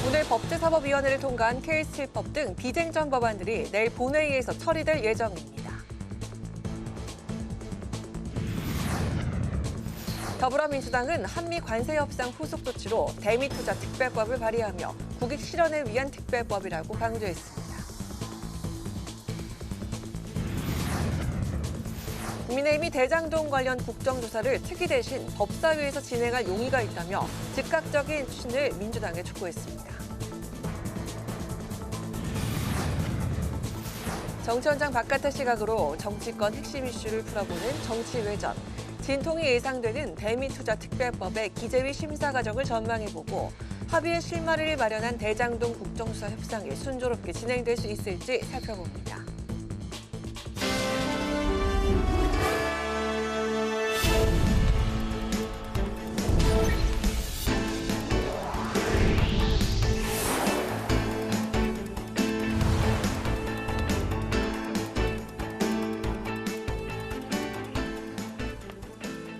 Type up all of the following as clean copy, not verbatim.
오늘 법제사법위원회를 통과한 K17법 등 비쟁점 법안들이 내일 본회의에서 처리될 예정입니다. 더불어민주당은 한미 관세 협상 후속 조치로 대미투자 특별법을 발의하며 국익 실현을 위한 특별법이라고 강조했습니다. 국민의힘이 대장동 관련 국정조사를 특위 대신 법사위에서 진행할 용의가 있다며 즉각적인 추진을 민주당에 촉구했습니다. 정치현장 바깥의 시각으로 정치권 핵심 이슈를 풀어보는 정치외전. 진통이 예상되는 대미투자 특별법의 기재위 심사 과정을 전망해보고 합의의 실마리를 마련한 대장동 국정조사 협상이 순조롭게 진행될 수 있을지 살펴봅니다.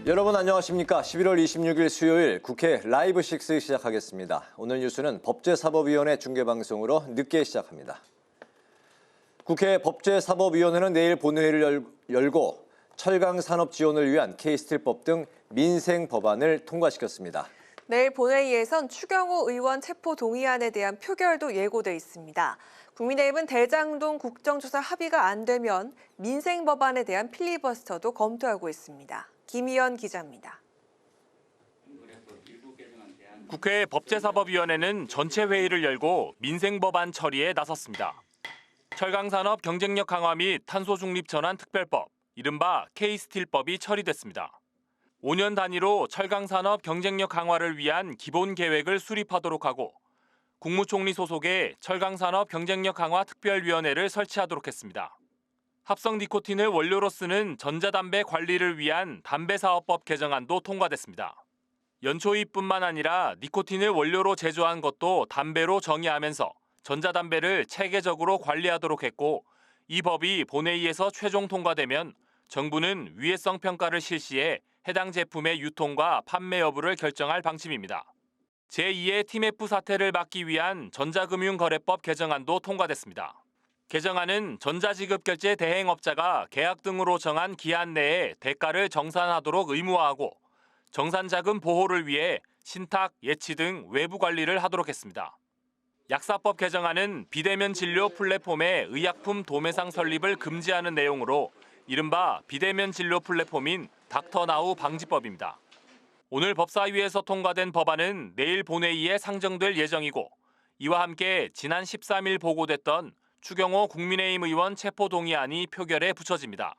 여러분 안녕하십니까? 11월 26일 수요일 국회 라이브 6 시작하겠습니다. 오늘 뉴스는 법제사법위원회 중계방송으로 늦게 시작합니다. 국회 법제사법위원회는 내일 본회의를 열고 철강산업 지원을 위한 K17법 등 민생 법안을 통과시켰습니다. 내일 본회의에선 추경호 의원 체포 동의안에 대한 표결도 예고돼 있습니다. 국민의힘은 대장동 국정조사 합의가 안 되면 민생 법안에 대한 필리버스터도 검토하고 있습니다. 김희연 기자입니다. 국회 법제사법위원회는 전체 회의를 열고 민생 법안 처리에 나섰습니다. 철강산업 경쟁력 강화 및 탄소 중립 전환 특별법, 이른바 K17법이 처리됐습니다. 5년 단위로 철강산업 경쟁력 강화를 위한 기본 계획을 수립하도록 하고 국무총리 소속의 철강산업 경쟁력 강화 특별위원회를 설치하도록 했습니다. 합성 니코틴을 원료로 쓰는 전자담배 관리를 위한 담배사업법 개정안도 통과됐습니다. 연초입뿐만 아니라 니코틴을 원료로 제조한 것도 담배로 정의하면서 전자담배를 체계적으로 관리하도록 했고 이 법이 본회의에서 최종 통과되면 정부는 위해성 평가를 실시해 해당 제품의 유통과 판매 여부를 결정할 방침입니다. 제2의 TMF 사태를 막기 위한 전자금융거래법 개정안도 통과됐습니다. 개정안은 전자지급결제 대행업자가 계약 등으로 정한 기한 내에 대가를 정산하도록 의무화하고 정산자금 보호를 위해 신탁, 예치 등 외부 관리를 하도록 했습니다. 약사법 개정안은 비대면 진료 플랫폼의 의약품 도매상 설립을 금지하는 내용으로 이른바 비대면 진료 플랫폼인 닥터나우 방지법입니다. 오늘 법사위에서 통과된 법안은 내일 본회의에 상정될 예정이고 이와 함께 지난 13일 보고됐던 추경호 국민의힘 의원 체포 동의안이 표결에 붙여집니다.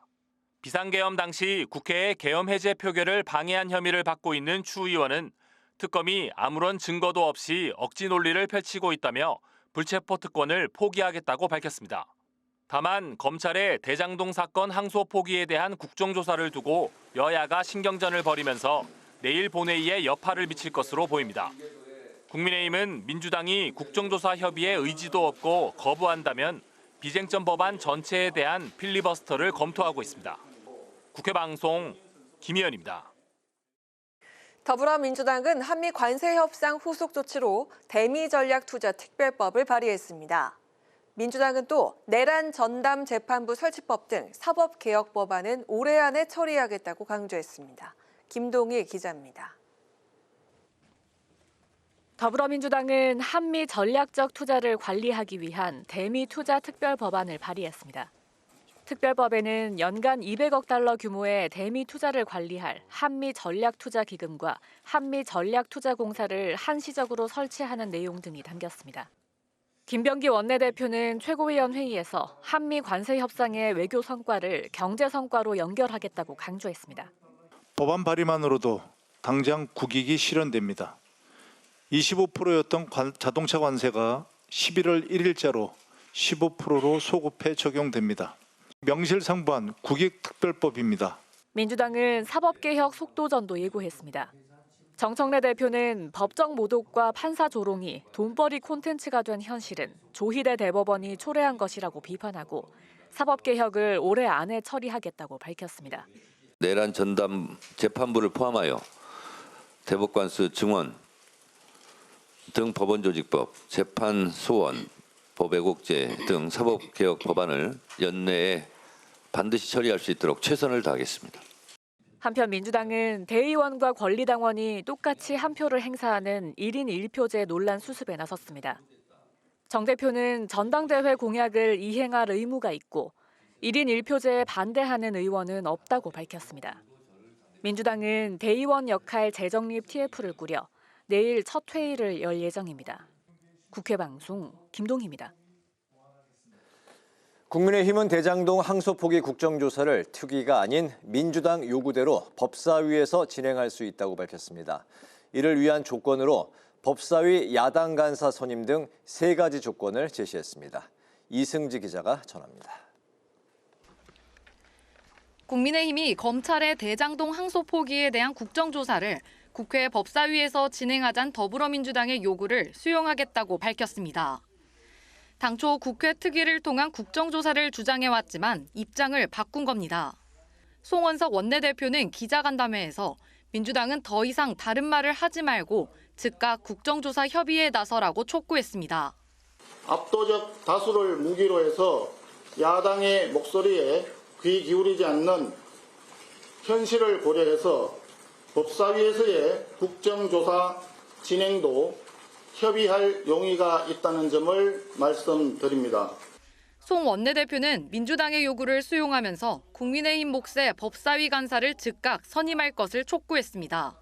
비상계엄 당시 국회의 계엄 해제 표결을 방해한 혐의를 받고 있는 추 의원은 특검이 아무런 증거도 없이 억지 논리를 펼치고 있다며 불체포 특권을 포기하겠다고 밝혔습니다. 다만 검찰의 대장동 사건 항소 포기에 대한 국정조사를 두고 여야가 신경전을 벌이면서 내일 본회의에 여파를 미칠 것으로 보입니다. 국민의힘은 민주당이 국정조사 협의에 의지도 없고 거부한다면 비쟁점 법안 전체에 대한 필리버스터를 검토하고 있습니다. 국회 방송 김희연입니다. 더불어민주당은 한미 관세 협상 후속 조치로 대미 전략 투자 특별법을 발의했습니다. 민주당은 또 내란 전담 재판부 설치법 등 사법 개혁 법안은 올해 안에 처리하겠다고 강조했습니다. 김동희 기자입니다. 더불어민주당은 한미 전략적 투자를 관리하기 위한 대미 투자 특별 법안을 발의했습니다. 특별법에는 연간 200억 달러 규모의 대미 투자를 관리할 한미 전략 투자 기금과 한미 전략 투자 공사를 한시적으로 설치하는 내용 등이 담겼습니다. 김병기 원내대표는 최고위원 회의에서 한미 관세 협상의 외교 성과를 경제 성과로 연결하겠다고 강조했습니다. 법안 발의만으로도 당장 국익이 실현됩니다. 25%였던 자동차 관세가 11월 1일자로 15%로 소급해 적용됩니다. 명실상부한 국익특별법입니다. 민주당은 사법개혁 속도전도 예고했습니다. 정청래 대표는 법정 모독과 판사 조롱이 돈벌이 콘텐츠가 된 현실은 조희대 대법원이 초래한 것이라고 비판하고 사법개혁을 올해 안에 처리하겠다고 밝혔습니다. 내란 전담 재판부를 포함하여 대법관수 증원, 등 법원조직법, 재판소원, 법애국제 등 사법개혁 법안을 연내에 반드시 처리할 수 있도록 최선을 다하겠습니다. 한편 민주당은 대의원과 권리당원이 똑같이 한 표를 행사하는 1인 1표제 논란 수습에 나섰습니다. 정 대표는 전당대회 공약을 이행할 의무가 있고 1인 1표제에 반대하는 의원은 없다고 밝혔습니다. 민주당은 대의원 역할 재정립 TF를 꾸려 내일 첫 회의를 열 예정입니다. 국회 방송 김동희입니다. 국민의힘은 대장동 항소포기 국정조사를 특위가 아닌 민주당 요구대로 법사위에서 진행할 수 있다고 밝혔습니다. 이를 위한 조건으로 법사위 야당 간사 선임 등 3가지 조건을 제시했습니다. 이승지 기자가 전합니다. 국민의힘이 검찰의 대장동 항소 포기에 대한 국정조사를 국회 법사위에서 진행하자는 더불어민주당의 요구를 수용하겠다고 밝혔습니다. 당초 국회 특위를 통한 국정조사를 주장해왔지만 입장을 바꾼 겁니다. 송원석 원내대표는 기자간담회에서 민주당은 더 이상 다른 말을 하지 말고 즉각 국정조사 협의에 나서라고 촉구했습니다. 압도적 다수를 무기로 해서 야당의 목소리에 귀 기울이지 않는 현실을 고려해서 법사위에서의 국정조사 진행도 협의할 용의가 있다는 점을 말씀드립니다. 송 원내대표는 민주당의 요구를 수용하면서 국민의힘 몫의 법사위 간사를 즉각 선임할 것을 촉구했습니다.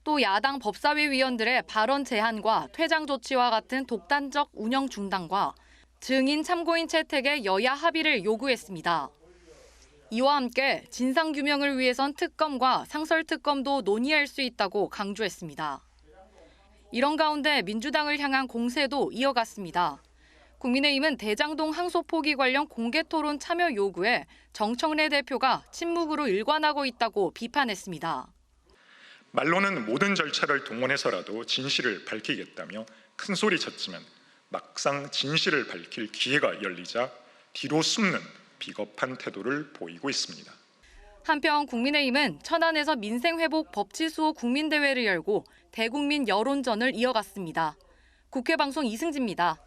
또 야당 법사위 위원들의 발언 제한과 퇴장 조치와 같은 독단적 운영 중단과 증인 참고인 채택의 여야 합의를 요구했습니다. 이와 함께 진상규명을 위해선 특검과 상설특검도 논의할 수 있다고 강조했습니다. 이런 가운데 민주당을 향한 공세도 이어갔습니다. 국민의힘은 대장동 항소 포기 관련 공개 토론 참여 요구에 정청래 대표가 침묵으로 일관하고 있다고 비판했습니다. 말로는 모든 절차를 동원해서라도 진실을 밝히겠다며 큰 소리쳤지만 막상 진실을 밝힐 기회가 열리자 뒤로 숨는 비겁한 태도를 보이고 있습니다. 한편 국민의힘은 천안에서 민생회복 법치수호 국민대회를 열고 대국민 여론전을 이어갔습니다. 국회 방송 이승지입니다.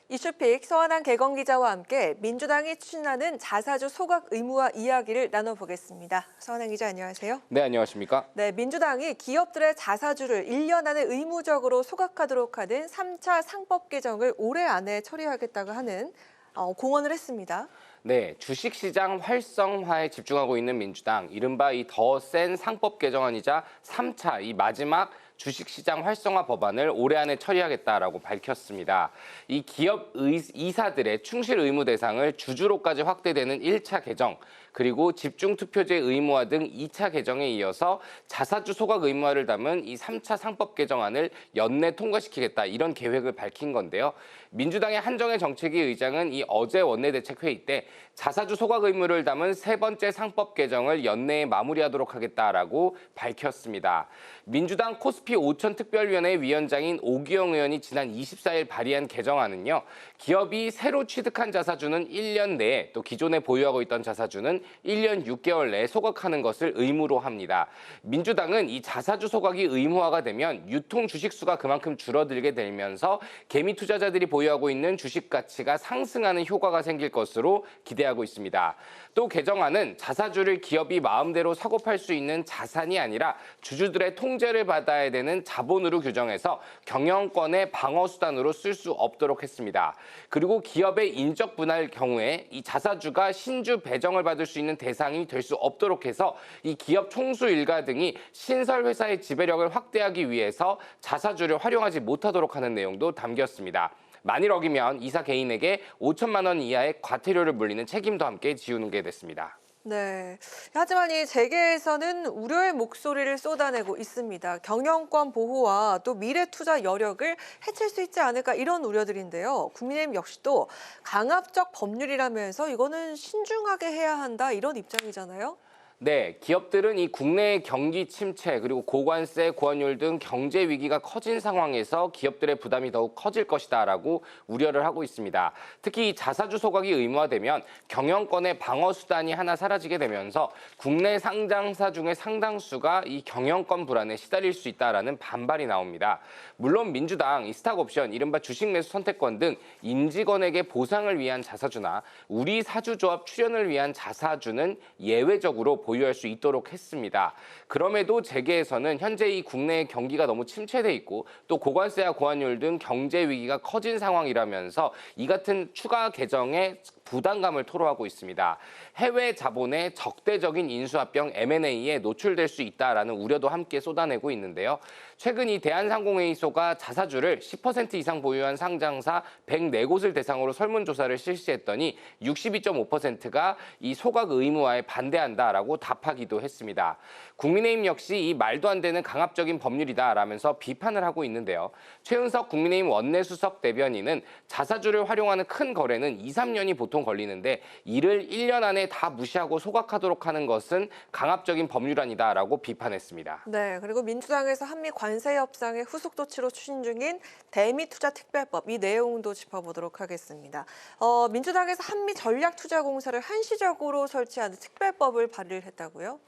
이슈픽 서한한 개건 기자와 함께 민주당이 추진하는 자사주 소각 의무화 이야기를 나눠보겠습니다. 서한한 기자 안녕하세요. 네, 안녕하십니까? 네, 민주당이 기업들의 자사주를 1년 안에 의무적으로 소각하도록 하는 3차 상법 개정을 올해 안에 처리하겠다고 하는 공언을 했습니다. 네, 주식시장 활성화에 집중하고 있는 민주당, 이른바 이 더 센 상법 개정안이자 3차 이 마지막 주식시장 활성화 법안을 올해 안에 처리하겠다라고 밝혔습니다. 이 기업 이사들의 충실 의무 대상을 주주로까지 확대되는 1차 개정, 그리고 집중투표제 의무화 등 2차 개정에 이어서 자사주 소각 의무화를 담은 이 3차 상법 개정안을 연내 통과시키겠다, 이런 계획을 밝힌 건데요. 민주당의 한정혜 정책위 의장은 이 어제 원내대책회의 때 자사주 소각 의무를 담은 3번째 상법 개정을 연내에 마무리하도록 하겠다라고 밝혔습니다. 민주당 코스피 5천 특별위원회 위원장인 오기영 의원이 지난 24일 발의한 개정안은요, 기업이 새로 취득한 자사주는 1년 내에, 또 기존에 보유하고 있던 자사주는 1년 6개월 내에 소각하는 것을 의무로 합니다. 민주당은 이 자사주 소각이 의무화가 되면 유통 주식수가 그만큼 줄어들게 되면서 개미 투자자들이 보유하고 있는 주식 가치가 상승하는 효과가 생길 것으로 기대하고 있습니다. 또 개정안은 자사주를 기업이 마음대로 사고 팔 수 있는 자산이 아니라 주주들의 통제를 받아야 되는 자본으로 규정해서 경영권의 방어수단으로 쓸 수 없도록 했습니다. 그리고 기업의 인적 분할 경우에 이 자사주가 신주 배정을 받을 수 있는 대상이 될 수 없도록 해서 이 기업 총수 일가 등이 신설회사의 지배력을 확대하기 위해서 자사주를 활용하지 못하도록 하는 내용도 담겼습니다. 만일 어기면 이사 개인에게 5천만 원 이하의 과태료를 물리는 책임도 함께 지우게 됐습니다. 네. 하지만 이 재계에서는 우려의 목소리를 쏟아내고 있습니다. 경영권 보호와 또 미래 투자 여력을 해칠 수 있지 않을까, 이런 우려들인데요. 국민의힘 역시 또 강압적 법률이라면서 이거는 신중하게 해야 한다, 이런 입장이잖아요. 네, 기업들은 이 국내의 경기 침체 그리고 고관세, 고환율 등 경제 위기가 커진 상황에서 기업들의 부담이 더욱 커질 것이다라고 우려를 하고 있습니다. 특히 이 자사주 소각이 의무화되면 경영권의 방어 수단이 하나 사라지게 되면서 국내 상장사 중에 상당수가 이 경영권 불안에 시달릴 수 있다라는 반발이 나옵니다. 물론 민주당 이 스탁옵션, 이른바 주식 매수 선택권 등 임직원에게 보상을 위한 자사주나 우리 사주조합 출연을 위한 자사주는 예외적으로 보유할 수 있도록 했습니다. 그럼에도 재계에서는 현재 이 국내의 경기가 너무 침체돼 있고 또 고관세와 고환율 등 경제 위기가 커진 상황이라면서 이 같은 추가 개정에 부담감을 토로하고 있습니다. 해외 자본의 적대적인 인수합병 M&A에 노출될 수 있다라는 우려도 함께 쏟아내고 있는데요. 최근 이 대한상공회의소가 자사주를 10% 이상 보유한 상장사 104곳을 대상으로 설문조사를 실시했더니 62.5%가 이 소각 의무화에 반대한다라고 답하기도 했습니다. 국민의힘 역시 이 말도 안 되는 강압적인 법률이다라면서 비판을 하고 있는데요. 최은석 국민의힘 원내수석 대변인은 자사주를 활용하는 큰 거래는 2, 3년이 보통 걸리는데 이를 1년 안에 다 무시하고 소각하도록 하는 것은 강압적인 법률안이다라고 비판했습니다. 네, 그리고 민주당에서 한미 관세 협상의 후속 조치로 추진 중인 대미투자특별법 이 내용도 짚어보도록 하겠습니다. 민주당에서 한미 전략투자공사를 한시적으로 설치하는 특별법을 발의를 했다고요?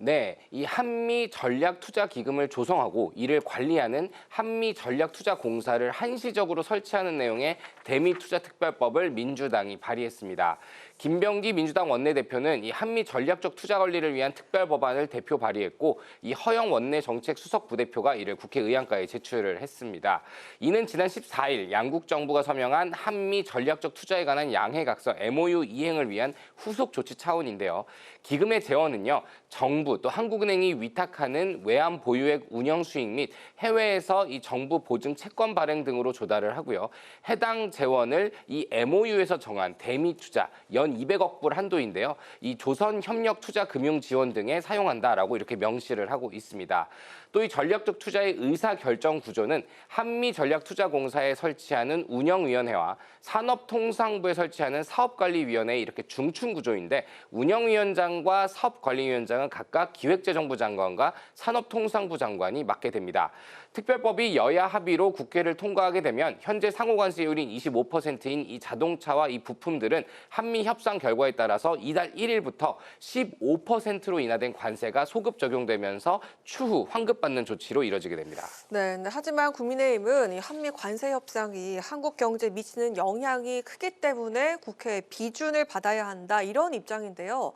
네, 이 한미 전략투자기금을 조성하고 이를 관리하는 한미 전략투자공사를 한시적으로 설치하는 내용의 대미투자특별법을 민주당이 발의했습니다. 김병기 민주당 원내대표는 이 한미 전략적 투자 관리를 위한 특별법안을 대표 발의했고 이 허영 원내정책 수석 부대표가 이를 국회 의안가에 제출을 했습니다. 이는 지난 14일 양국 정부가 서명한 한미 전략적 투자에 관한 양해각서 MOU 이행을 위한 후속 조치 차원인데요. 기금의 재원은요, 정부 또 한국은행이 위탁하는 외환 보유액 운영 수익 및 해외에서 이 정부 보증 채권 발행 등으로 조달을 하고요. 해당 재원을 이 MOU에서 정한 대미 투자 연 200억 불 한도인데요. 이 조선 협력 투자 금융 지원 등에 사용한다라고 이렇게 명시를 하고 있습니다. 또 이 전략적 투자의 의사 결정 구조는 한미 전략투자공사에 설치하는 운영위원회와 산업통상부에 설치하는 사업관리위원회 이렇게 중충 구조인데 운영위원장과 사업관리위원장은 각각 기획재정부 장관과 산업통상부 장관이 맡게 됩니다. 특별법이 여야 합의로 국회를 통과하게 되면 현재 상호관세율인 25%인 이 자동차와 이 부품들은 한미 협상 결과에 따라서 이달 1일부터 15%로 인하된 관세가 소급 적용되면서 추후 환급받는 조치로 이뤄지게 됩니다. 네, 하지만 국민의힘은 이 한미 관세 협상이 한국 경제에 미치는 영향이 크기 때문에 국회의 비준을 받아야 한다 이런 입장인데요.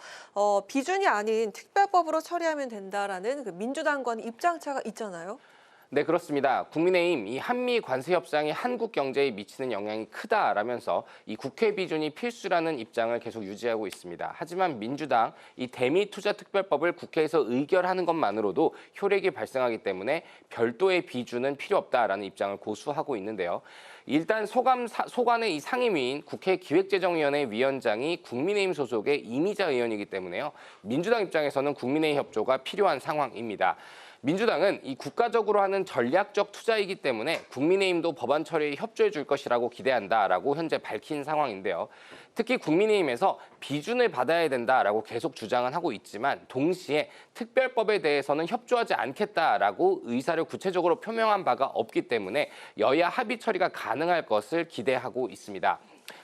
비준이 아닌 특별법으로 처리하면 된다라는 그 민주당과는 입장차가 있잖아요. 네, 그렇습니다. 국민의힘 이 한미 관세 협상이 한국 경제에 미치는 영향이 크다라면서 이 국회 비준이 필수라는 입장을 계속 유지하고 있습니다. 하지만 민주당 이 대미 투자 특별법을 국회에서 의결하는 것만으로도 효력이 발생하기 때문에 별도의 비준은 필요 없다라는 입장을 고수하고 있는데요. 일단 소관의 이 상임위인 국회 기획재정위원회 위원장이 국민의힘 소속의 이미자 의원이기 때문에요. 민주당 입장에서는 국민의힘 협조가 필요한 상황입니다. 민주당은 이 국가적으로 하는 전략적 투자이기 때문에 국민의힘도 법안 처리에 협조해 줄 것이라고 기대한다라고 현재 밝힌 상황인데요. 특히 국민의힘에서 비준을 받아야 된다라고 계속 주장은 하고 있지만 동시에 특별법에 대해서는 협조하지 않겠다라고 의사를 구체적으로 표명한 바가 없기 때문에 여야 합의 처리가 가능할 것을 기대하고 있습니다.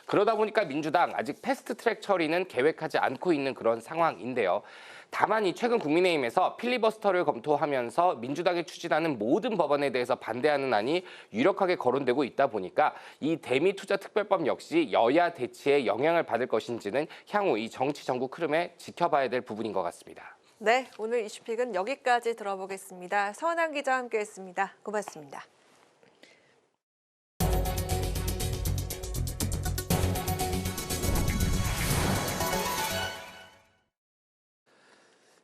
그러다 보니까 민주당 아직 패스트트랙 처리는 계획하지 않고 있는 그런 상황인데요. 다만 이 최근 국민의힘에서 필리버스터를 검토하면서 민주당이 추진하는 모든 법안에 대해서 반대하는 안이 유력하게 거론되고 있다 보니까 이 대미투자특별법 역시 여야 대치에 영향을 받을 것인지는 향후 이 정치 전국 흐름에 지켜봐야 될 부분인 것 같습니다. 네, 오늘 이슈픽은 여기까지 들어보겠습니다. 서은한 기자와 함께했습니다. 고맙습니다.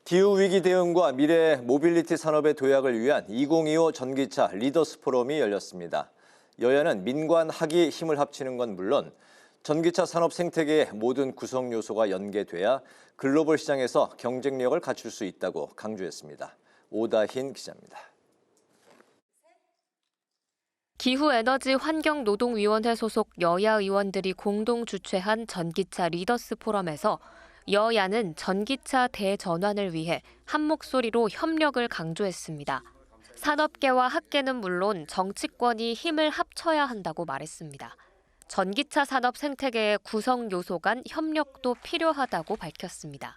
기후위기 대응과 미래 모빌리티 산업의 도약을 위한 2025 전기차 리더스 포럼이 열렸습니다. 여야는 민관, 학이 힘을 합치는 건 물론 전기차 산업 생태계의 모든 구성 요소가 연계돼야 글로벌 시장에서 경쟁력을 갖출 수 있다고 강조했습니다. 오다힌 기자입니다. 기후에너지환경노동위원회 소속 여야 의원들이 공동 주최한 전기차 리더스 포럼에서 여야는 전기차 대전환을 위해 한 목소리로 협력을 강조했습니다. 산업계와 학계는 물론 정치권이 힘을 합쳐야 한다고 말했습니다. 전기차 산업 생태계의 구성 요소 간 협력도 필요하다고 밝혔습니다.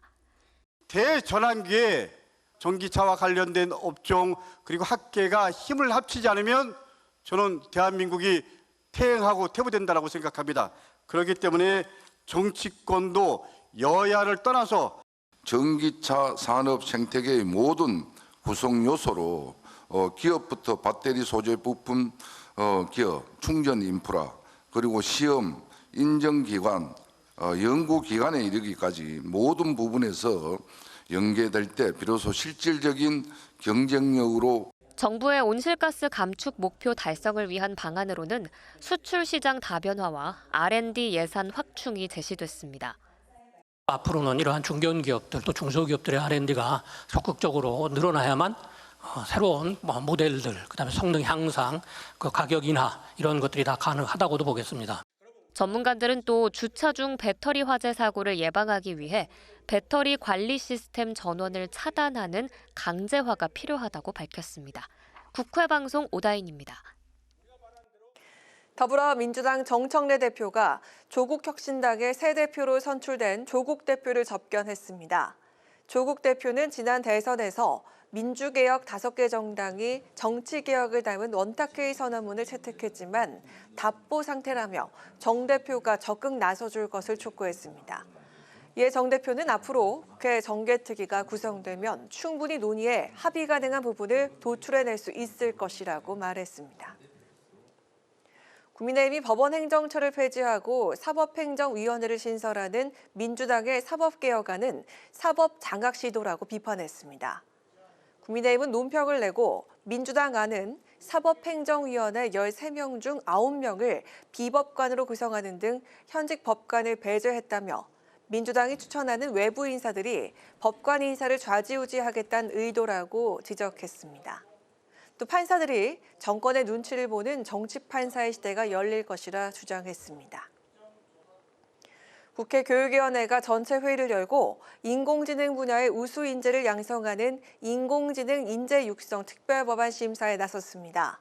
대전환기에 전기차와 관련된 업종 그리고 학계가 힘을 합치지 않으면 저는 대한민국이 퇴행하고 퇴보된다고 생각합니다. 그렇기 때문에 정치권도 여야를 떠나서 전기차 산업 생태계의 모든 구성 요소로 기업부터 배터리 소재 부품 기업, 충전 인프라, 그리고 시험, 인정기관, 연구기관에 이르기까지 모든 부분에서 연계될 때 비로소 실질적인 경쟁력으로 정부의 온실가스 감축 목표 달성을 위한 방안으로는 수출 시장 다변화와 R&D 예산 확충이 제시됐습니다. 앞으로는 이러한 중견기업들 또 중소기업들의 R&D가 적극적으로 늘어나야만 새로운 모델들, 그다음에 성능 향상, 그 가격 인하 이런 것들이 다 가능하다고도 보겠습니다. 전문가들은 또 주차 중 배터리 화재 사고를 예방하기 위해 배터리 관리 시스템 전원을 차단하는 강제화가 필요하다고 밝혔습니다. 국회방송 오다인입니다. 더불어민주당 정청래 대표가 조국혁신당의 새 대표로 선출된 조국 대표를 접견했습니다. 조국 대표는 지난 대선에서 민주개혁 5개 정당이 정치개혁을 담은 원탁회의 선언문을 채택했지만 답보 상태라며 정 대표가 적극 나서줄 것을 촉구했습니다. 이에 정 대표는 앞으로 국회 정개특위가 구성되면 충분히 논의해 합의 가능한 부분을 도출해낼 수 있을 것이라고 말했습니다. 국민의힘이 법원행정처를 폐지하고 사법행정위원회를 신설하는 민주당의 사법개혁안은 사법장악 시도라고 비판했습니다. 국민의힘은 논평을 내고 민주당 안은 사법행정위원회 13명 중 9명을 비법관으로 구성하는 등 현직 법관을 배제했다며 민주당이 추천하는 외부 인사들이 법관 인사를 좌지우지하겠다는 의도라고 지적했습니다. 또 판사들이 정권의 눈치를 보는 정치판사의 시대가 열릴 것이라 주장했습니다. 국회 교육위원회가 전체 회의를 열고 인공지능 분야의 우수 인재를 양성하는 인공지능 인재 육성 특별법안 심사에 나섰습니다.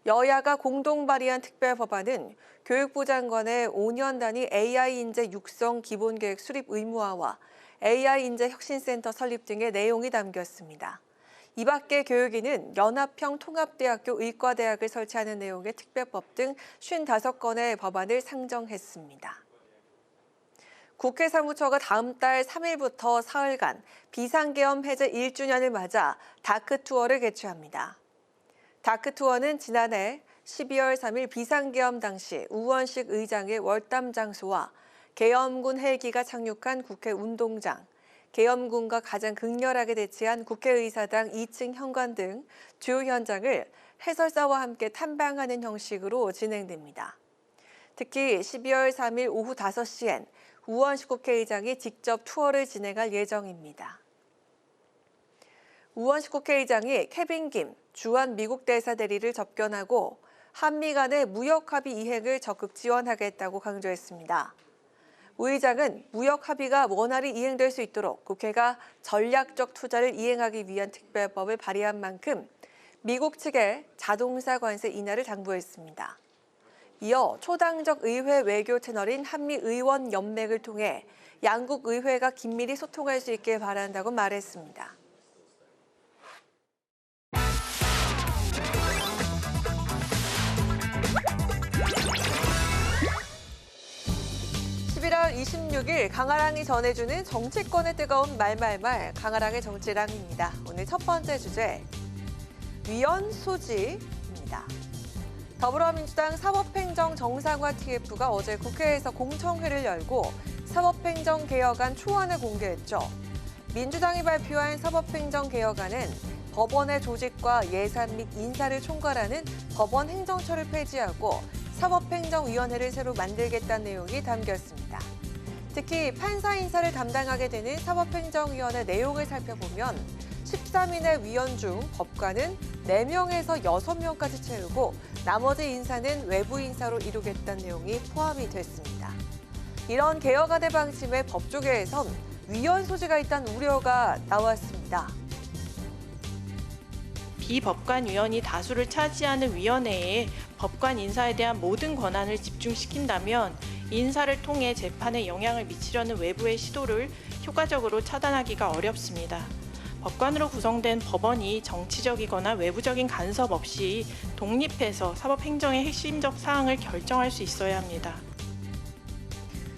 여야가 공동 발의한 특별법안은 교육부 장관의 5년 단위 AI 인재 육성 기본계획 수립 의무화와 AI 인재 혁신센터 설립 등의 내용이 담겼습니다. 이 밖에 교육위는 연합형 통합대학교 의과대학을 설치하는 내용의 특별법 등 55건의 법안을 상정했습니다. 국회 사무처가 다음 달 3일부터 사흘간 비상계엄 해제 1주년을 맞아 다크투어를 개최합니다. 다크투어는 지난해 12월 3일 비상계엄 당시 우원식 의장의 월담 장소와 계엄군 헬기가 착륙한 국회 운동장, 계엄군과 가장 극렬하게 대치한 국회의사당 2층 현관 등 주요 현장을 해설사와 함께 탐방하는 형식으로 진행됩니다. 특히 12월 3일 오후 5시엔 우원식 국회의장이 직접 투어를 진행할 예정입니다. 우원식 국회의장이 케빈 김 주한 미국 대사 대리를 접견하고 한미 간의 무역 합의 이행을 적극 지원하겠다고 강조했습니다. 우 의장은 무역 합의가 원활히 이행될 수 있도록 국회가 전략적 투자를 이행하기 위한 특별법을 발의한 만큼 미국 측에 자동차 관세 인하를 당부했습니다. 이어 초당적 의회 외교 채널인 한미의원연맹을 통해 양국 의회가 긴밀히 소통할 수 있게 바란다고 말했습니다. 11월 26일 강아랑이 전해주는 정치권의 뜨거운 말말말 강아랑의 정치랑입니다. 오늘 첫 번째 주제, 위헌소지입니다. 더불어민주당 사법행정 정상화 TF가 어제 국회에서 공청회를 열고 사법행정개혁안 초안을 공개했죠. 민주당이 발표한 사법행정개혁안은 법원의 조직과 예산 및 인사를 총괄하는 법원행정처를 폐지하고 사법행정위원회를 새로 만들겠다는 내용이 담겼습니다. 특히 판사 인사를 담당하게 되는 사법행정위원회 내용을 살펴보면 13인의 위원 중 법관은 4명에서 6명까지 채우고 나머지 인사는 외부 인사로 이루겠다는 내용이 포함이 됐습니다. 이런 개혁안의 방침에 법조계에선 위헌 소지가 있다는 우려가 나왔습니다. 비법관위원이 다수를 차지하는 위원회에 법관 인사에 대한 모든 권한을 집중시킨다면 인사를 통해 재판에 영향을 미치려는 외부의 시도를 효과적으로 차단하기가 어렵습니다. 법관으로 구성된 법원이 정치적이거나 외부적인 간섭 없이 독립해서 사법행정의 핵심적 사항을 결정할 수 있어야 합니다.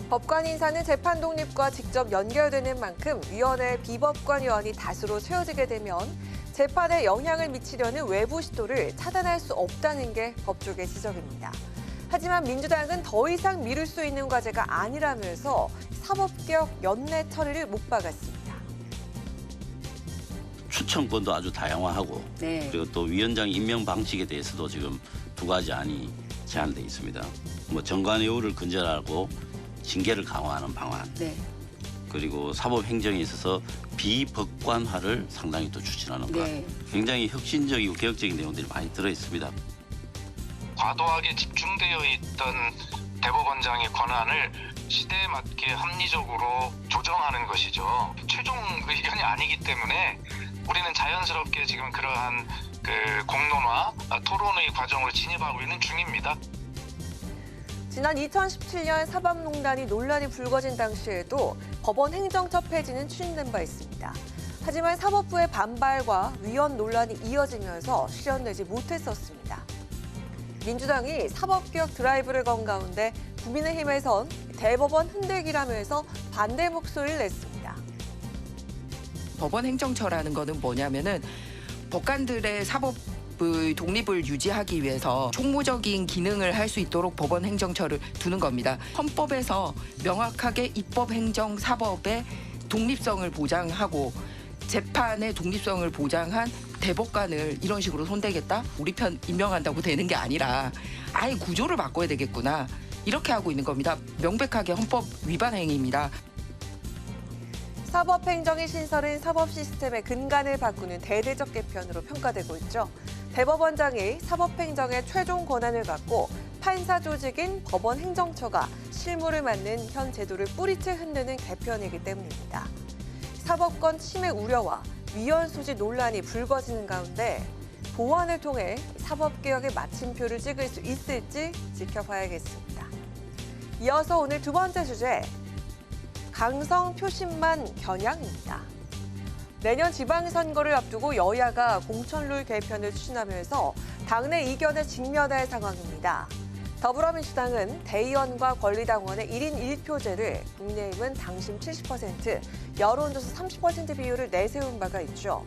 법관 인사는 재판 독립과 직접 연결되는 만큼 위원회 비법관위원이 다수로 채워지게 되면 재판에 영향을 미치려는 외부 시도를 차단할 수 없다는 게 법조계 지적입니다. 하지만 민주당은 더 이상 미룰 수 있는 과제가 아니라면서 사법개혁 연내 처리를 못 박았습니다. 추천권도 아주 다양화하고 그리고 또 위원장 임명 방식에 대해서도 지금 2가지 안이 제안돼 있습니다. 뭐 정관예우를 근절하고 징계를 강화하는 방안. 그리고 사법행정에 있어서 비법관화를 상당히 또 추진하는 것. 굉장히 혁신적이고 개혁적인 내용들이 많이 들어있습니다. 과도하게 집중되어 있던 대법원장의 권한을 시대에 맞게 합리적으로 조정하는 것이죠. 최종 의견이 아니기 때문에 우리는 자연스럽게 지금 그러한 공론화, 토론의 과정으로 진입하고 있는 중입니다. 지난 2017년 사법농단이 논란이 불거진 당시에도 법원 행정처 폐지는 추진된 바 있습니다. 하지만 사법부의 반발과 위헌 논란이 이어지면서 실현되지 못했었습니다. 민주당이 사법개혁 드라이브를 건 가운데 국민의힘에선 대법원 흔들기라면서 반대 목소리를 냈습니다. 법원 행정처라는 거는 뭐냐면은 법관들의 사법의 독립을 유지하기 위해서 총무적인 기능을 할 수 있도록 법원 행정처를 두는 겁니다. 헌법에서 명확하게 입법, 행정, 사법의 독립성을 보장하고 재판의 독립성을 보장한 대법관을 이런 식으로 손대겠다? 우리 편 임명한다고 되는 게 아니라 아예 구조를 바꿔야 되겠구나. 이렇게 하고 있는 겁니다. 명백하게 헌법 위반 행위입니다. 사법행정의 신설은 사법 시스템의 근간을 바꾸는 대대적 개편으로 평가되고 있죠. 대법원장이 사법행정의 최종 권한을 갖고 판사 조직인 법원 행정처가 실무를 맡는 현 제도를 뿌리째 흔드는 개편이기 때문입니다. 사법권 침해 우려와 위헌 소지 논란이 불거지는 가운데 보완을 통해 사법개혁의 마침표를 찍을 수 있을지 지켜봐야겠습니다. 이어서 오늘 두 번째 주제, 강성 표심만 겨냥입니다. 내년 지방선거를 앞두고 여야가 공천룰 개편을 추진하면서 당내 이견에 직면할 상황입니다. 더불어민주당은 대의원과 권리당원의 1인 1표제를, 국민의힘은 당심 70%, 여론조사 30% 비율을 내세운 바가 있죠.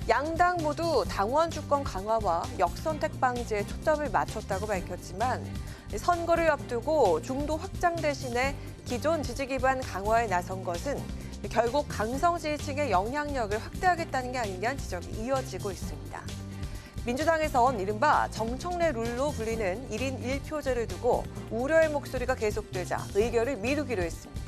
양당 모두 당원 주권 강화와 역선택 방지에 초점을 맞췄다고 밝혔지만 선거를 앞두고 중도 확장 대신에 기존 지지 기반 강화에 나선 것은 결국 강성 지지층의 영향력을 확대하겠다는 게 아니냐는 지적이 이어지고 있습니다. 민주당에선 이른바 정청래 룰로 불리는 1인 1표제를 두고 우려의 목소리가 계속되자 의결을 미루기로 했습니다.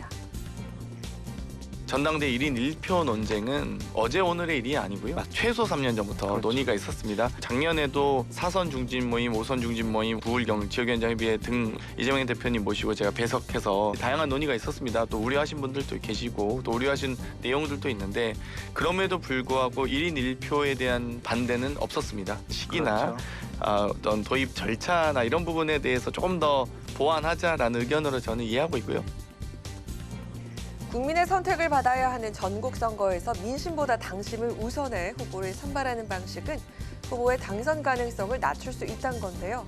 전당대 1인 1표 논쟁은 어제 오늘의 일이 아니고요. 최소 3년 전부터 논의가 있었습니다. 작년에도 4선 중진 모임, 5선 중진 모임, 부울경 지역위원장회의회 등 이재명 대표님 모시고 제가 배석해서 다양한 논의가 있었습니다. 또 우려하신 분들도 계시고 또 우려하신 내용들도 있는데 그럼에도 불구하고 1인 1표에 대한 반대는 없었습니다. 시기나 어떤 도입 절차나 이런 부분에 대해서 조금 더 보완하자라는 의견으로 저는 이해하고 있고요. 국민의 선택을 받아야 하는 전국 선거에서 민심보다 당심을 우선해 후보를 선발하는 방식은 후보의 당선 가능성을 낮출 수 있다는 건데요.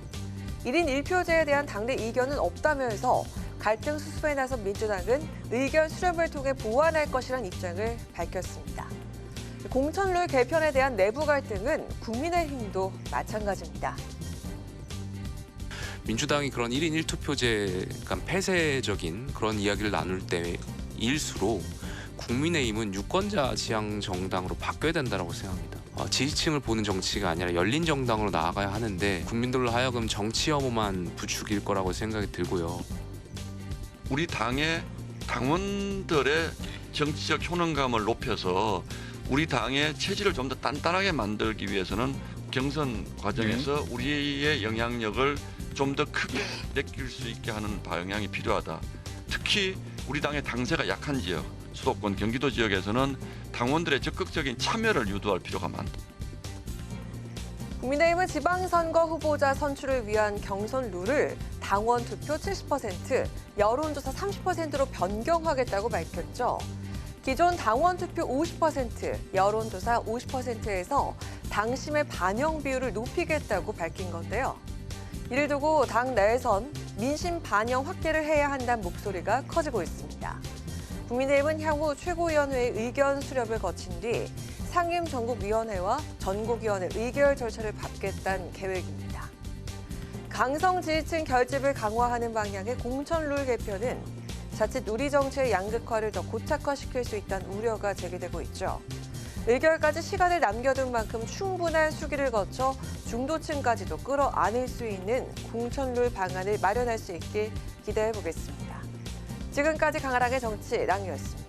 1인 1표제에 대한 당내 이견은 없다면서 갈등 수습에 나선 민주당은 의견 수렴을 통해 보완할 것이라는 입장을 밝혔습니다. 공천룰 개편에 대한 내부 갈등은 국민의힘도 마찬가지입니다. 민주당이 그런 1인 1투표제 약간 폐쇄적인 그런 이야기를 나눌 때일수록 국민의힘은 유권자 지향 정당으로 바뀌어야 된다고 생각합니다. 지지층을 보는 정치가 아니라 열린 정당으로 나아가야 하는데 국민들로 하여금 정치 혐오만 부추길 거라고 생각이 들고요. 우리 당의 당원들의 정치적 효능감을 높여서 우리 당의 체질을 좀 더 단단하게 만들기 위해서는 경선 과정에서 우리의 영향력을 좀 더 크게 느낄 수 있게 하는 방향이 필요하다. 특히 우리 당의 당세가 약한 지역, 수도권 경기도 지역에서는 당원들의 적극적인 참여를 유도할 필요가 많다. 국민의힘은 지방선거 후보자 선출을 위한 경선 룰을 당원 투표 70%, 여론조사 30%로 변경하겠다고 밝혔죠. 기존 당원 투표 50%, 여론조사 50%에서 당심의 반영 비율을 높이겠다고 밝힌 건데요. 이를 두고 당 내에선 민심 반영 확대를 해야 한다는 목소리가 커지고 있습니다. 국민의힘은 향후 최고위원회의 의견 수렴을 거친 뒤 상임전국위원회와 전국위원회 의결 절차를 밟겠다는 계획입니다. 강성 지지층 결집을 강화하는 방향의 공천룰 개편은 자칫 누리 정치의 양극화를 더 고착화시킬 수 있다는 우려가 제기되고 있죠. 의결까지 시간을 남겨둔 만큼 충분한 수기를 거쳐 중도층까지도 끌어안을 수 있는 공천룰 방안을 마련할 수 있길 기대해 보겠습니다. 지금까지 강아랑의 정치 랑이었습니다.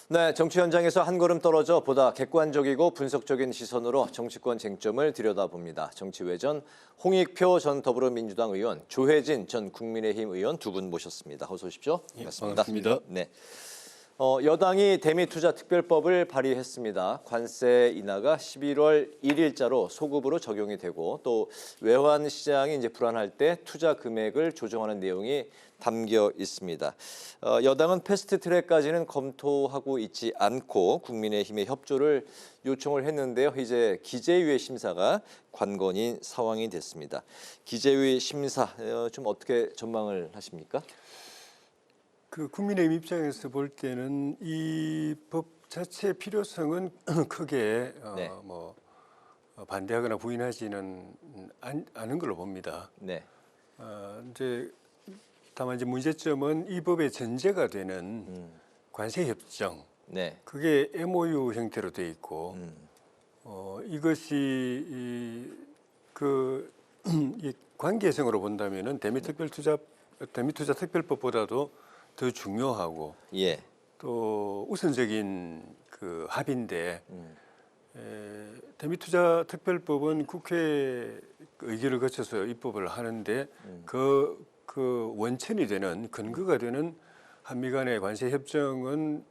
네, 정치 현장에서 한 걸음 떨어져 보다 객관적이고 분석적인 시선으로 정치권 쟁점을 들여다봅니다. 정치외전 홍익표 전 더불어민주당 의원, 조혜진 전 국민의힘 의원 두 분 모셨습니다. 어서 오십시오. 반갑습니다. 네. 여당이 대미투자특별법을 발의했습니다. 관세 인하가 11월 1일자로 소급으로 적용이 되고 또 외환 시장이 이제 불안할 때 투자 금액을 조정하는 내용이 담겨 있습니다. 여당은 패스트트랙까지는 검토하고 있지 않고 국민의힘의 협조를 요청을 했는데요. 이제 기재위의 심사가 관건인 상황이 됐습니다. 기재위 심사 좀 어떻게 전망을 하십니까? 그 국민의힘 입장에서 볼 때는 이 법 자체의 필요성은 크게 반대하거나 부인하지는 않은 걸로 봅니다. 네. 이제 다만 이제 문제점은 이 법의 전제가 되는 관세 협정. 네. 그게 MOU 형태로 돼 있고 이것이 이 관계성으로 본다면은 대미투자특별법보다도 더 중요하고 예. 또 우선적인 그 합의인데 대미투자특별법은 국회 의결을 거쳐서 입법을 하는데 그 원천이 되는 근거가 되는 한미 간의 관세 협정은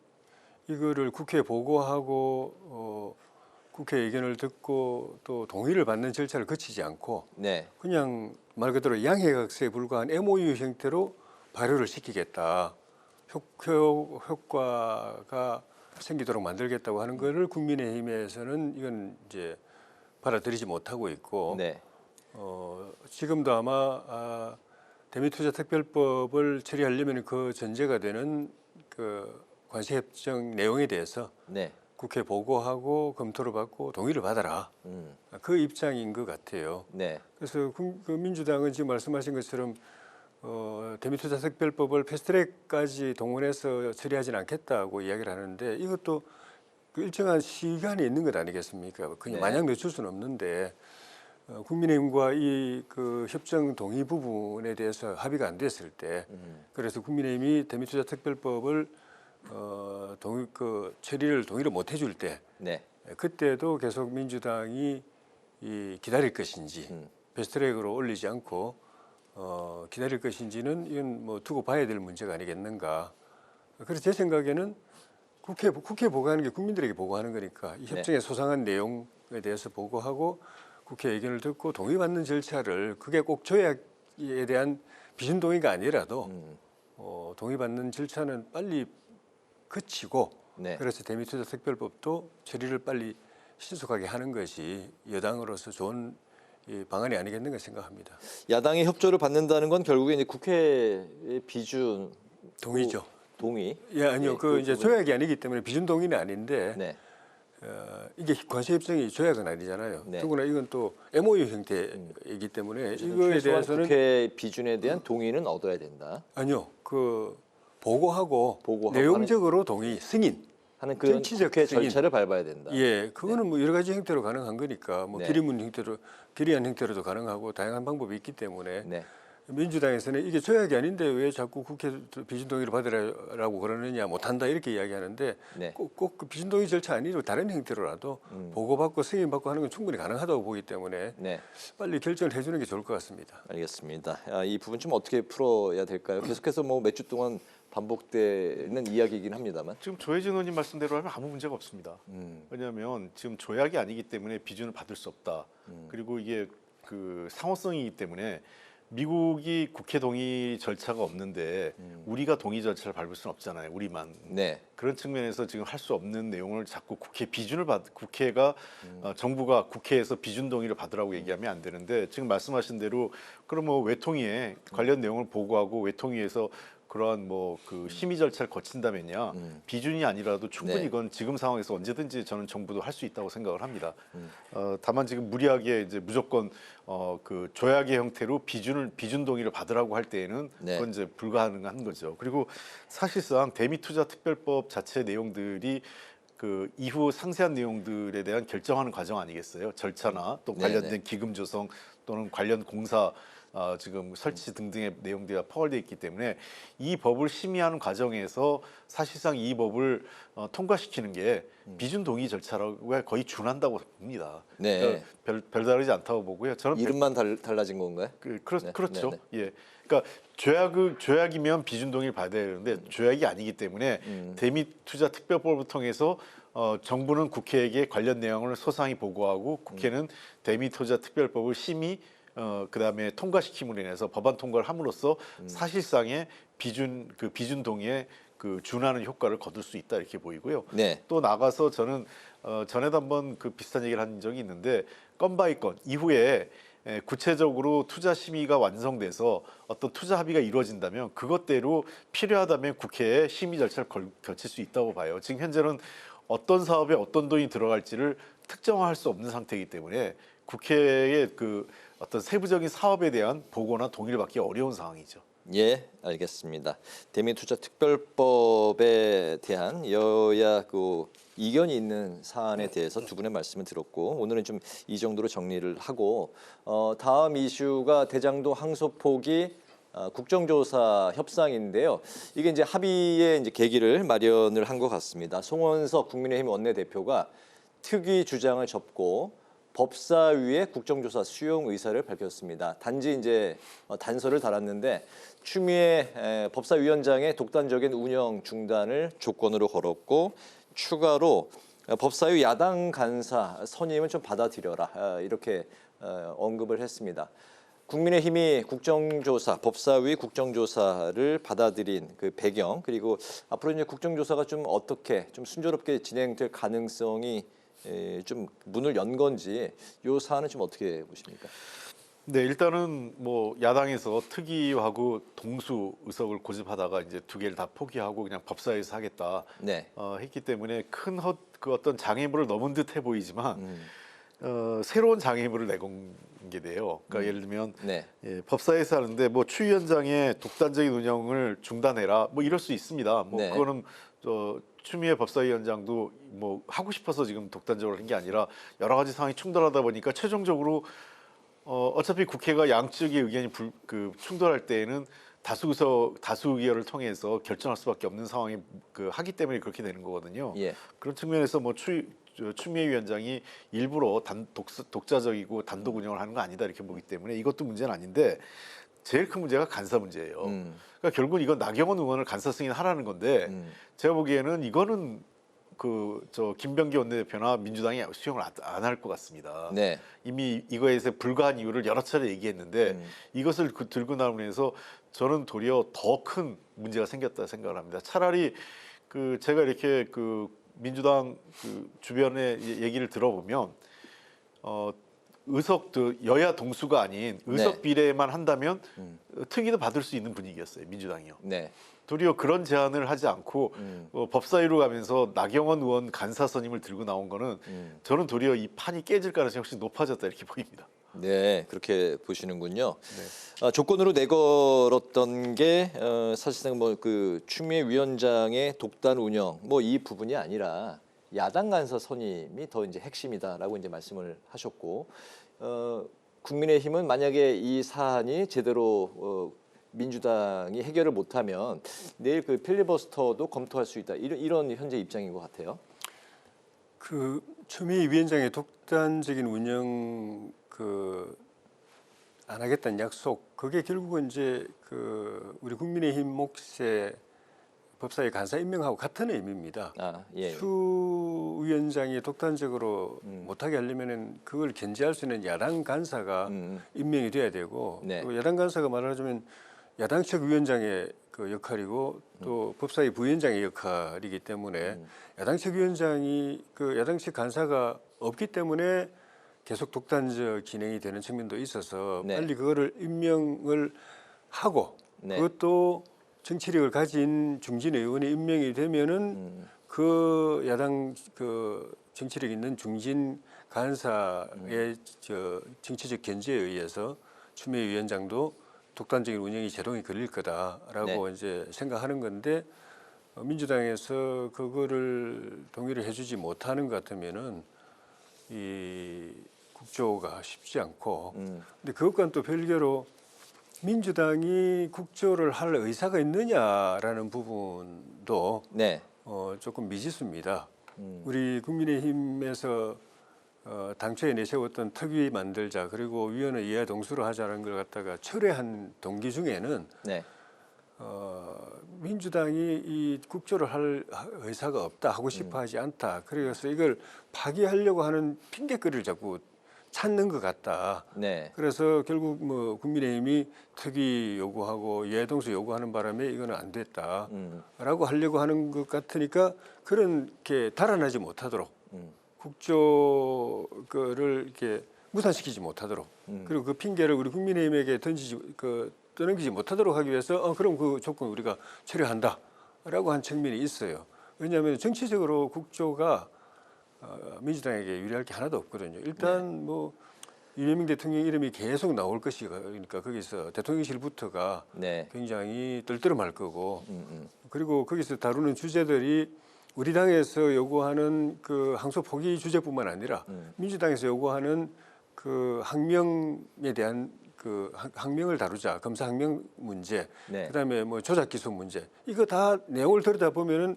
이거를 국회에 보고하고 국회 의견을 듣고 또 동의를 받는 절차를 거치지 않고 네. 그냥 말 그대로 양해각서에 불과한 MOU 형태로 발효를 시키겠다. 효과가 생기도록 만들겠다고 하는 것을 국민의힘에서는 이건 이제 받아들이지 못하고 있고 네. 지금도 아마 대미투자특별법을 처리하려면 그 전제가 되는 그 관세협정 내용에 대해서 네. 국회 보고하고 검토를 받고 동의를 받아라. 그 입장인 것 같아요. 네. 그래서 그 민주당은 지금 말씀하신 것처럼 대미투자특별법을 패스트트랙까지 동원해서 처리하지는 않겠다고 이야기를 하는데 이것도 그 일정한 시간이 있는 것 아니겠습니까? 그냥 네. 마냥 늦출 수는 없는데 국민의힘과 이 그 협정 동의 부분에 대해서 합의가 안 됐을 때 그래서 국민의힘이 대미투자특별법을 처리를 못 해줄 때 네. 그때도 계속 민주당이 기다릴 것인지 패스트트랙으로 올리지 않고 기다릴 것인지는 이건 뭐 두고 봐야 될 문제가 아니겠는가. 그래서 제 생각에는 국회 보고하는 게 국민들에게 보고하는 거니까 이 협정의 소상한 내용에 대해서 보고하고 국회 의견을 듣고 동의받는 절차를 그게 꼭 조약에 대한 비준 동의가 아니라도 동의받는 절차는 빨리 거치고 네. 그래서 대미투자특별법도 처리를 빨리 신속하게 하는 것이 여당으로서 좋은 방안이 아니겠는가 생각합니다. 야당의 협조를 받는다는 건 결국에 이제 국회의 비준 동의죠. 동의. 예, 아니요. 네, 그 이제 조약이 아니기 때문에 비준 동의는 아닌데 네. 이게 관세협정이 조약은 아니잖아요. 네. 더구나 이건 또 MOU 형태이기 때문에 이거에 대해서는 국회 비준에 대한 동의는 얻어야 된다. 아니요. 그 보고하고 내용적으로 동의 승인. 하는 그 정치적 국회 승인. 절차를 밟아야 된다. 예, 그거는 뭐 여러 가지 형태로 가능한 거니까 뭐 네. 결의문 형태로 결의안 형태로도 가능하고 다양한 방법이 있기 때문에 네. 민주당에서는 이게 조약이 아닌데 왜 자꾸 국회 비준 동의를 받으라고 그러느냐, 못한다 이렇게 이야기하는데 네. 꼭 그 비준 동의 절차 아니고 다른 형태로라도 보고받고 승인받고 하는 건 충분히 가능하다고 보기 때문에 네. 빨리 결정을 해주는 게 좋을 것 같습니다. 알겠습니다. 이 부분 좀 어떻게 풀어야 될까요? 계속해서 뭐 몇 주 동안 반복되는 이야기이긴 합니다만. 지금 조혜진 의원님 말씀대로 하면 아무 문제가 없습니다. 왜냐하면 지금 조약이 아니기 때문에 비준을 받을 수 없다. 그리고 이게 그 상호성이기 때문에 미국이 국회 동의 절차가 없는데 우리가 동의 절차를 밟을 수는 없잖아요. 우리만. 네. 그런 측면에서 지금 할 수 없는 내용을 자꾸 국회가 정부가 국회에서 비준 동의를 받으라고 얘기하면 안 되는데 지금 말씀하신 대로 그럼 뭐 외통위에 관련 내용을 보고하고 외통위에서 그러한 뭐 그 심의 절차를 거친다면야 비준이 아니라도 충분히 네. 이건 지금 상황에서 언제든지 저는 정부도 할 수 있다고 생각을 합니다. 다만 지금 무리하게 이제 무조건 그 조약의 형태로 비준 동의를 받으라고 할 때에는 네. 그건 이제 불가능한 거죠. 그리고 사실상 대미투자특별법 자체 내용들이 그 이후 상세한 내용들에 대한 결정하는 과정 아니겠어요? 절차나 또 관련된 네네. 기금 조성 또는 관련 공사 지금 설치 등등의 내용들이 포괄되어 있기 때문에 이 법을 심의하는 과정에서 사실상 이 법을 통과시키는 게 비준 동의 절차라고 거의 준한다고 봅니다. 네. 그러니까 별다르지 않다고 보고요. 저는 이름만 달라진 건가요? 그렇죠. 네. 예. 그러니까 조약이면 비준 동의를 받아야 되는데 조약이 아니기 때문에 대미투자특별법을 통해서 정부는 국회에게 관련 내용을 소상히 보고하고 국회는 대미투자특별법을 심의 그다음에 통과시킴으로 인해서 법안 통과를 함으로써 사실상의 비준 동의에 그 준하는 효과를 거둘 수 있다 이렇게 보이고요. 네. 또 나가서 저는 전에도 한번 그 비슷한 얘기를 한 적이 있는데 건바이 건 이후에 구체적으로 투자 심의가 완성돼서 어떤 투자 합의가 이루어진다면 그것대로 필요하다면 국회에 심의 절차를 거칠 수 있다고 봐요. 지금 현재는 어떤 사업에 어떤 돈이 들어갈지를 특정화할 수 없는 상태이기 때문에 국회의 그 어떤 세부적인 사업에 대한 보고나 동의를 받기 어려운 상황이죠. 예, 알겠습니다. 대미투자특별법에 대한 여야 그 이견이 있는 사안에 대해서 두 분의 말씀을 들었고 오늘은 좀 이 정도로 정리를 하고 다음 이슈가 대장동 항소포기 국정조사 협상인데요. 이게 이제 합의의 이제 계기를 마련을 한 것 같습니다. 송원석 국민의힘 원내대표가 특위 주장을 접고 법사위에 국정조사 수용 의사를 밝혔습니다. 단지 이제 단서를 달았는데 추미애 법사위원장의 독단적인 운영 중단을 조건으로 걸었고 추가로 법사위 야당 간사 선임을 좀 받아들여라 이렇게 언급을 했습니다. 국민의힘이 국정조사, 법사위 국정조사를 받아들인 그 배경 그리고 앞으로 이제 국정조사가 좀 어떻게 좀 순조롭게 진행될 가능성이 좀 문을 연 건지 이 사안은 좀 어떻게 보십니까? 네, 일단은 뭐 야당에서 특위하고 동수 의석을 고집하다가 이제 두 개를 다 포기하고 그냥 법사위에서 하겠다 네. 했기 때문에 큰 그 어떤 장애물을 넘은 듯해 보이지만 새로운 장애물을 내건 게 돼요. 그러니까 예를 들면 네. 법사위에서 하는데 뭐 추위원장의 독단적인 운영을 중단해라 뭐 이럴 수 있습니다. 뭐 네. 그거는 추미애 법사위원장도 뭐 하고 싶어서 지금 독단적으로 한 게 아니라 여러 가지 상황이 충돌하다 보니까 최종적으로 어차피 국회가 양측의 의견이 충돌할 때에는 다수 의결을 통해서 결정할 수밖에 없는 상황이 하기 때문에 그렇게 되는 거거든요. 예. 그런 측면에서 뭐 추미애 위원장이 일부러 독자적이고 단독 운영을 하는 거 아니다 이렇게 보기 때문에 이것도 문제는 아닌데 제일 큰 문제가 간사 문제예요. 그러니까 결국 이건 나경원 의원을 간사 승인하라는 건데 제가 보기에는 이거는 김병기 원내대표나 민주당이 수용을 안 할 것 같습니다. 네. 이미 이거에서 불가한 이유를 여러 차례 얘기했는데 이것을 들고 나오면서 저는 도리어 더 큰 문제가 생겼다 생각을 합니다. 차라리 제가 이렇게 민주당 주변의 얘기를 들어보면 여야 동수가 아닌 의석 네. 비례만 한다면 특위도 받을 수 있는 분위기였어요. 민주당이요. 네. 도리어 그런 제안을 하지 않고 법사위로 가면서 나경원 의원 간사 선임을 들고 나온 거는 저는 도리어 이 판이 깨질 가능성이 훨씬 높아졌다 이렇게 보입니다. 네, 그렇게 보시는군요. 네. 조건으로 내걸었던 게 사실상 뭐 추미애 위원장의 독단 운영 뭐 이 부분이 아니라 야당 간사 선임이 더 이제 핵심이다라고 이제 말씀을 하셨고 국민의힘은 만약에 이 사안이 제대로 민주당이 해결을 못하면 내일 그 필리버스터도 검토할 수 있다. 이런 현재 입장인 것 같아요. 그 추미애 위원장의 독단적인 운영 안 하겠다는 약속, 그게 결국은 이제 우리 국민의힘 몫의 법사위 간사 임명하고 같은 의미입니다. 추 위원장이 독단적으로 못하게 하려면은 그걸 견제할 수 있는 야당 간사가 임명이 돼야 되고, 또 야당 간사가 말하자면 야당 측 위원장의 그 역할이고 또 법사위 부위원장의 역할이기 때문에 야당 측 위원장이 야당 측 간사가 없기 때문에 계속 독단적 진행이 되는 측면도 있어서 빨리 그거를 임명을 하고 그것도 정치력을 가진 중진 의원이 임명이 되면은 그 야당 정치력 있는 중진 간사의 정치적 견제에 의해서 추미애 위원장도 독단적인 운영이 제동이 걸릴 거다라고 이제 생각하는 건데, 민주당에서 그거를 동의를 해주지 못하는 것 같으면은 이 국조가 쉽지 않고, 근데 그것과는 또 별개로 민주당이 국조를 할 의사가 있느냐라는 부분도 조금 미지수입니다. 우리 국민의힘에서 당초에 내세웠던 특위 만들자, 그리고 위원회 이하 동수로 하자는 걸 갖다가 철회한 동기 중에는 민주당이 이 국조를 할 의사가 없다, 하고 싶어 하지 않다. 그래서 이걸 파기하려고 하는 핑계거리를 자꾸 찾는 것 같다. 그래서 결국 뭐 국민의힘이 특위 요구하고 예동수 요구하는 바람에 이거는 안 됐다라고 하려고 하는 것 같으니까 그렇게 달아나지 못하도록 국조를 이렇게 무산시키지 못하도록 그리고 그 핑계를 우리 국민의힘에게 떠넘기지 못하도록 하기 위해서 그럼 그 조건 우리가 철회한다라고 한 측면이 있어요. 왜냐하면 정치적으로 국조가 민주당에게 유리할 게 하나도 없거든요. 일단 뭐 이재명 대통령 이름이 계속 나올 것이니까 그러니까 거기서 대통령실부터가 굉장히 떨떠름할 거고, 그리고 거기서 다루는 주제들이 우리 당에서 요구하는 그 항소 포기 주제뿐만 아니라 민주당에서 요구하는 그 항명에 대한 그 항명을 다루자, 검사 항명 문제, 그다음에 뭐 조작 기소 문제, 이거 다 내용을 들여다 보면은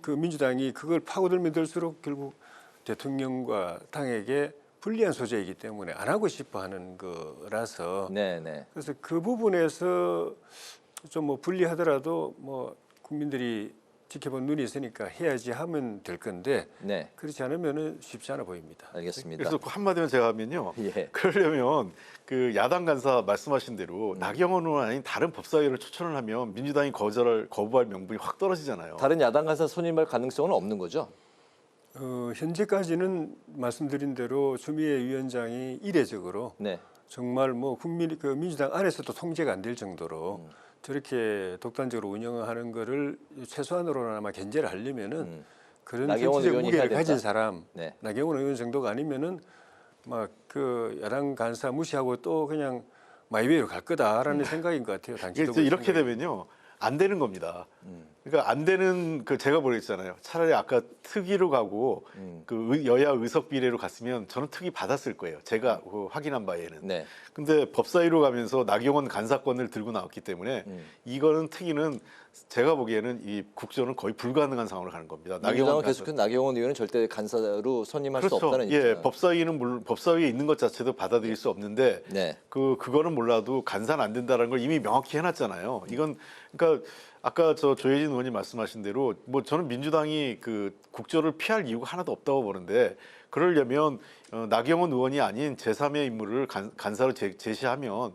민주당이 그걸 파고들면 들수록 결국 대통령과 당에게 불리한 소재이기 때문에 안 하고 싶어하는 거라서 그래서 그 부분에서 좀 뭐 불리하더라도 뭐 국민들이 지켜본 눈이 있으니까 해야지 하면 될 건데 그렇지 않으면은 쉽지 않아 보입니다. 알겠습니다. 그래서 한마디로 제가 하면요. 그러려면 그 야당 간사 말씀하신 대로 나경원 의원 아닌 다른 법사위를 추천을 하면 민주당이 거부할 명분이 확 떨어지잖아요. 다른 야당 간사 선임할 가능성은 없는 거죠? 현재까지는 말씀드린 대로 추미애 위원장이 이례적으로 정말 뭐 민주당 안에서도 통제가 안 될 정도로 저렇게 독단적으로 운영하는 거를 최소한으로나마 견제를 하려면은 그런 정치적 무게를 가진 사람, 나경원 의원 정도가 아니면은 막 그 야당 간사 무시하고 또 그냥 마이웨이로 갈 거다라는 생각인 것 같아요. 단기적으로 이렇게 되면요 안 되는 겁니다. 그러니까 안 되는 제가 모르겠잖아요. 차라리 아까 특위로 가고 그 여야 의석 비례로 갔으면 저는 특위 받았을 거예요. 제가 확인한 바에는. 근데 법사위로 가면서 나경원 간사권을 들고 나왔기 때문에 이거는 특위는 제가 보기에는 이 국조는 거의 불가능한 상황으로 가는 겁니다. 민주당은 계속해서 나경원 의원은 절대 간사로 선임할 수 없다는 입장. 법사위는 법사위에 있는 것 자체도 받아들일 수 없는데 그거는 몰라도 간사는 안 된다는 걸 이미 명확히 해놨잖아요. 이건 그러니까 아까 조혜진 의원님 말씀하신 대로 뭐 저는 민주당이 그 국조를 피할 이유가 하나도 없다고 보는데, 그러려면 나경원 의원이 아닌 제3의 인물을 간사로 제시하면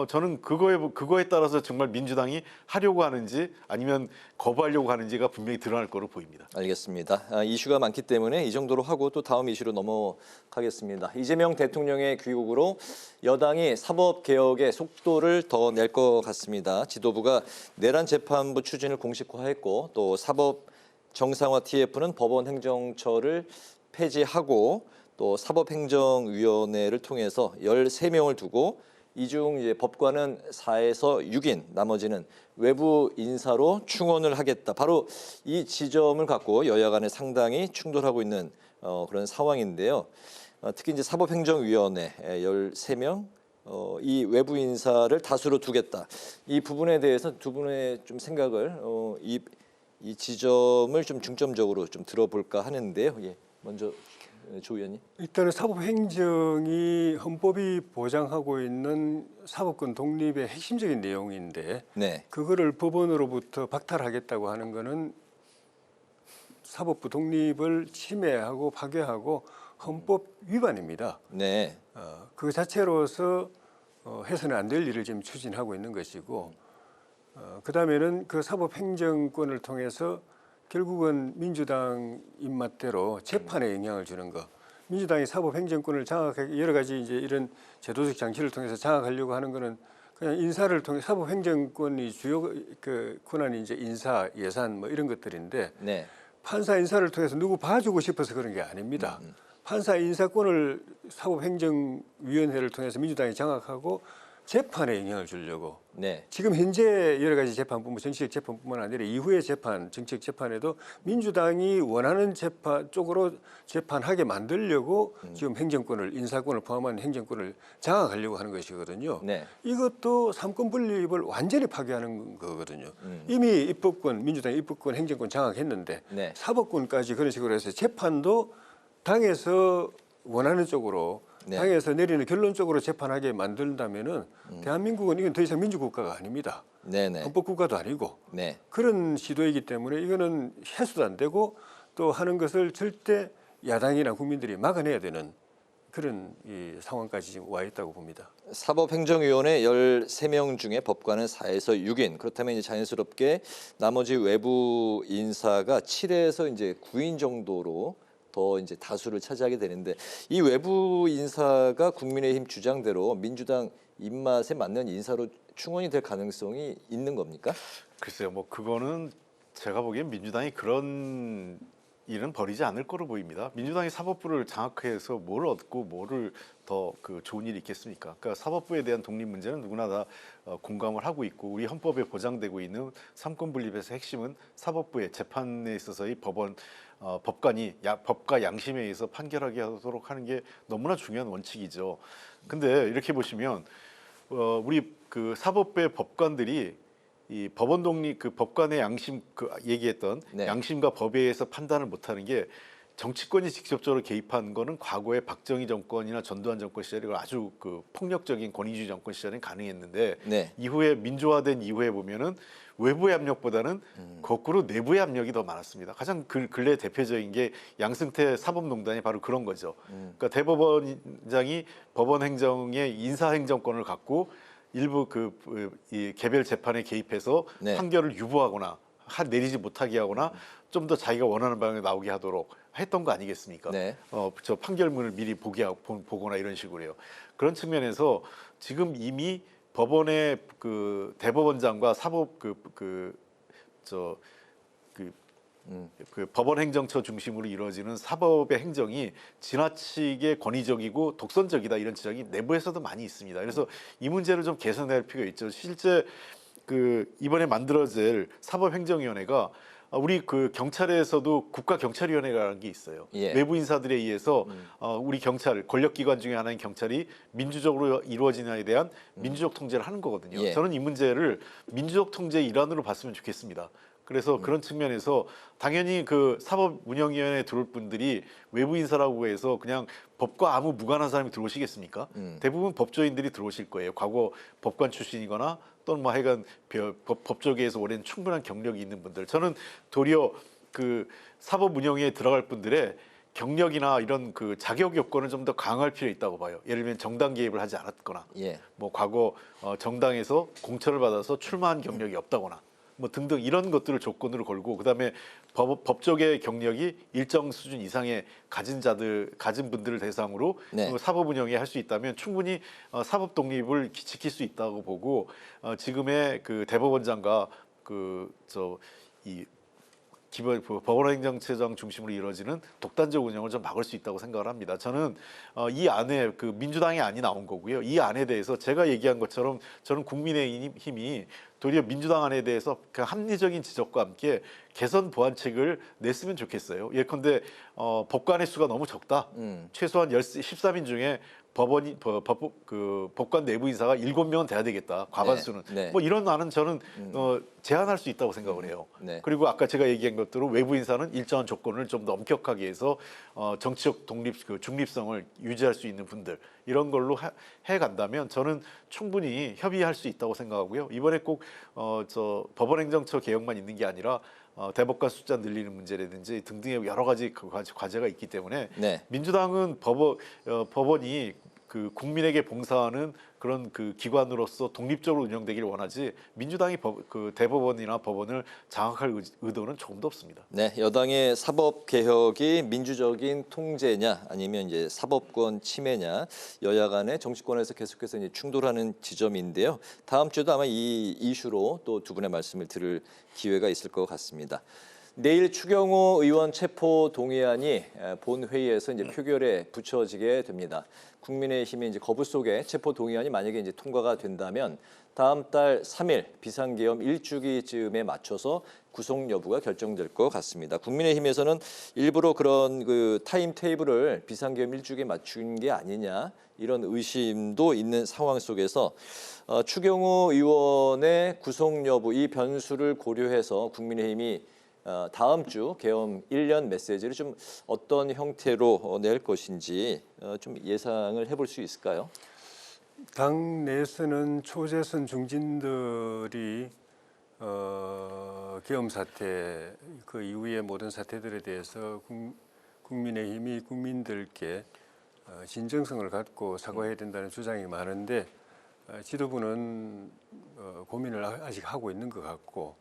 저는 그거에 따라서 정말 민주당이 하려고 하는지 아니면 거부하려고 하는지가 분명히 드러날 거로 보입니다. 알겠습니다. 이슈가 많기 때문에 이 정도로 하고 또 다음 이슈로 넘어가겠습니다. 이재명 대통령의 귀국으로 여당이 사법개혁의 속도를 더 낼 것 같습니다. 지도부가 내란 재판부 추진을 공식화했고 또 사법 정상화 TF는 법원 행정처를 폐지하고 또 사법행정위원회를 통해서 13명을 두고 이 중 이제 법관은 4에서 6인, 나머지는 외부 인사로 충원을 하겠다. 바로 이 지점을 갖고 여야 간에 상당히 충돌하고 있는 그런 상황인데요. 특히 이제 사법행정위원회 13명 이 외부 인사를 다수로 두겠다. 이 부분에 대해서 두 분의 좀 생각을 이 지점을 좀 중점적으로 좀 들어볼까 하는데요. 예, 먼저 조 의원님. 일단은 사법행정이 헌법이 보장하고 있는 사법권 독립의 핵심적인 내용인데 네. 그거를 법원으로부터 박탈하겠다고 하는 거는 사법부 독립을 침해하고 파괴하고 헌법 위반입니다. 네. 그 자체로서 해서는 안 될 일을 지금 추진하고 있는 것이고 그 다음에는 그 사법행정권을 통해서 결국은 민주당 입맛대로 재판에 영향을 주는 거. 민주당이 사법행정권을 장악하기 여러 가지 이제 이런 제도적 장치를 통해서 장악하려고 하는 거는 그냥 인사를 통해 사법행정권이 주요 그 권한이 이제 인사, 예산 뭐 이런 것들인데 네. 판사 인사를 통해서 누구 봐주고 싶어서 그런 게 아닙니다. 판사 인사권을 사법행정위원회를 통해서 민주당이 장악하고 재판에 영향을 주려고. 네. 지금 현재 여러 가지 재판뿐만 정치적 재판뿐만 아니라 이후의 재판, 정치적 재판에도 민주당이 원하는 재판 쪽으로 재판하게 만들려고 지금 행정권을 인사권을 포함한 행정권을 장악하려고 하는 것이거든요. 네. 이것도 삼권 분립을 완전히 파괴하는 거거든요. 이미 입법권, 민주당이 입법권, 행정권 장악했는데 네. 사법권까지 그런 식으로 해서 재판도 당에서 원하는 쪽으로 네. 당에서 내리는 결론적으로 재판하게 만든다면은 대한민국은 이건 더 이상 민주국가가 아닙니다. 네네. 헌법국가도 아니고 네. 그런 시도이기 때문에 이거는 해소도 안 되고 또 하는 것을 절대 야당이나 국민들이 막아내야 되는 그런 이 상황까지 지금 와 있다고 봅니다. 사법행정위원회 13명 중에 법관은 4에서 6인. 그렇다면 이제 자연스럽게 나머지 외부 인사가 7에서 이제 9인 정도로 더 이제 다수를 차지하게 되는데 이 외부 인사가 국민의힘 주장대로 민주당 입맛에 맞는 인사로 충원이 될 가능성이 있는 겁니까? 글쎄요, 뭐 그거는 제가 보기엔 민주당이 그런 일은 벌이지 않을 거로 보입니다. 민주당이 사법부를 장악해서 뭘 얻고 뭐를 더 그 좋은 일이 있겠습니까? 그러니까 사법부에 대한 독립 문제는 누구나 다 공감을 하고 있고 우리 헌법에 보장되고 있는 삼권 분립에서 핵심은 사법부의 재판에 있어서의 법관이 법과 양심에 의해서 판결하게 하도록 하는 게 너무나 중요한 원칙이죠. 근데 이렇게 보시면 우리 그 사법부의 법관들이 이 법원 독립 그 법관의 양심 그 얘기했던 네. 양심과 법에 의해서 판단을 못하는 게 정치권이 직접적으로 개입한 거는 과거에 박정희 정권이나 전두환 정권 시절에 아주 그 폭력적인 권위주의 정권 시절엔 가능했는데 네. 이후에 민주화된 이후에 보면은 외부의 압력보다는 거꾸로 내부의 압력이 더 많았습니다. 가장 근래 대표적인 게 양승태 사법농단이 바로 그런 거죠. 그러니까 대법원장이 법원 행정의 인사행정권을 갖고 일부 이 개별 재판에 개입해서 네. 판결을 유보하거나 내리지 못하게 하거나 좀 더 자기가 원하는 방향에 나오게 하도록 했던 거 아니겠습니까? 네. 저 판결문을 미리 보거나 이런 식으로요. 그런 측면에서 지금 이미 법원의 그 대법원장과 사법 그 법원 행정처 중심으로 이루어지는 사법의 행정이 지나치게 권위적이고 독선적이다 이런 지적이 내부에서도 많이 있습니다. 그래서 이 문제를 좀 개선해야 할 필요가 있죠. 실제 이번에 만들어질 사법행정위원회가 우리 경찰에서도 국가경찰위원회라는 게 있어요. 예. 외부 인사들에 의해서 우리 경찰 권력기관 중에 하나인 경찰이 민주적으로 이루어지냐에 대한 민주적 통제를 하는 거거든요. 예. 저는 이 문제를 민주적 통제의 일환으로 봤으면 좋겠습니다. 그래서 그런 측면에서 당연히 사법운영위원회에 들어올 분들이 외부 인사라고 해서 그냥 법과 아무 무관한 사람이 들어오시겠습니까? 대부분 법조인들이 들어오실 거예요. 과거 법관 출신이거나 또는 뭐 하여간 법조계에서 오랜 충분한 경력이 있는 분들. 저는 도리어 사법운영에 들어갈 분들의 경력이나 이런 자격 요건을 좀 더 강화할 필요가 있다고 봐요. 예를 들면 정당 개입을 하지 않았거나, 예. 뭐 과거 정당에서 공천을 받아서 출마한 경력이 없다거나, 뭐 등등 이런 것들을 조건으로 걸고 그다음에 법조계 경력이 일정 수준 이상의 가진 분들을 대상으로 네. 사법 운영에 할 수 있다면 충분히 사법 독립을 지킬 수 있다고 보고 지금의 대법원장과 이 법원 행정처장 중심으로 이루어지는 독단적 운영을 좀 막을 수 있다고 생각을 합니다. 저는 이 안에 그 민주당의 안이 나온 거고요. 이 안에 대해서 제가 얘기한 것처럼 저는 국민의힘이 도리어 민주당 안에 대해서 그 합리적인 지적과 함께 개선 보완책을 냈으면 좋겠어요. 예컨대 법관의 수가 너무 적다. 최소한 13인 중에 법관 내부 인사가 7명은 돼야 되겠다. 과반수는. 네. 뭐 이런 안은 저는 제한할 수 있다고 생각을 해요. 그리고 아까 제가 얘기한 것대로 외부 인사는 일정한 조건을 좀 더 엄격하게 해서 정치적 중립성을 유지할 수 있는 분들 이런 걸로 해 간다면 저는 충분히 협의할 수 있다고 생각하고요. 이번에 꼭 법원행정처 개혁만 있는 게 아니라 대법관 숫자 늘리는 문제라든지 등등의 여러 가지 과제가 있기 때문에 민주당은 법원이 그 국민에게 봉사하는 그런 그 기관으로서 독립적으로 운영되기를 원하지 민주당이 대법원이나 법원을 장악할 의도는 조금도 없습니다. 네, 여당의 사법 개혁이 민주적인 통제냐 아니면 이제 사법권 침해냐 여야 간의 정치권에서 계속해서 이제 충돌하는 지점인데요. 다음 주도 아마 이 이슈로 또 두 분의 말씀을 들을 기회가 있을 것 같습니다. 내일 추경호 의원 체포 동의안이 본회의에서 이제 표결에 붙여지게 됩니다. 국민의힘이 이제 거부 속에 체포 동의안이 만약에 이제 통과가 된다면 다음 달 3일 비상계엄 1주기쯤에 맞춰서 구속 여부가 결정될 것 같습니다. 국민의힘에서는 일부러 그런 그 타임 테이블을 비상계엄 1주기에 맞춘 게 아니냐 이런 의심도 있는 상황 속에서 추경호 의원의 구속 여부 이 변수를 고려해서 국민의힘이 다음 주 계엄 1년 메시지를 좀 어떤 형태로 낼 것인지 좀 예상을 해볼 수 있을까요? 당 내에서는 초재선 중진들이 계엄 사태 그 이후의 모든 사태들에 대해서 국민의힘이 국민들께 진정성을 갖고 사과해야 된다는 주장이 많은데 지도부는 고민을 아직 하고 있는 것 같고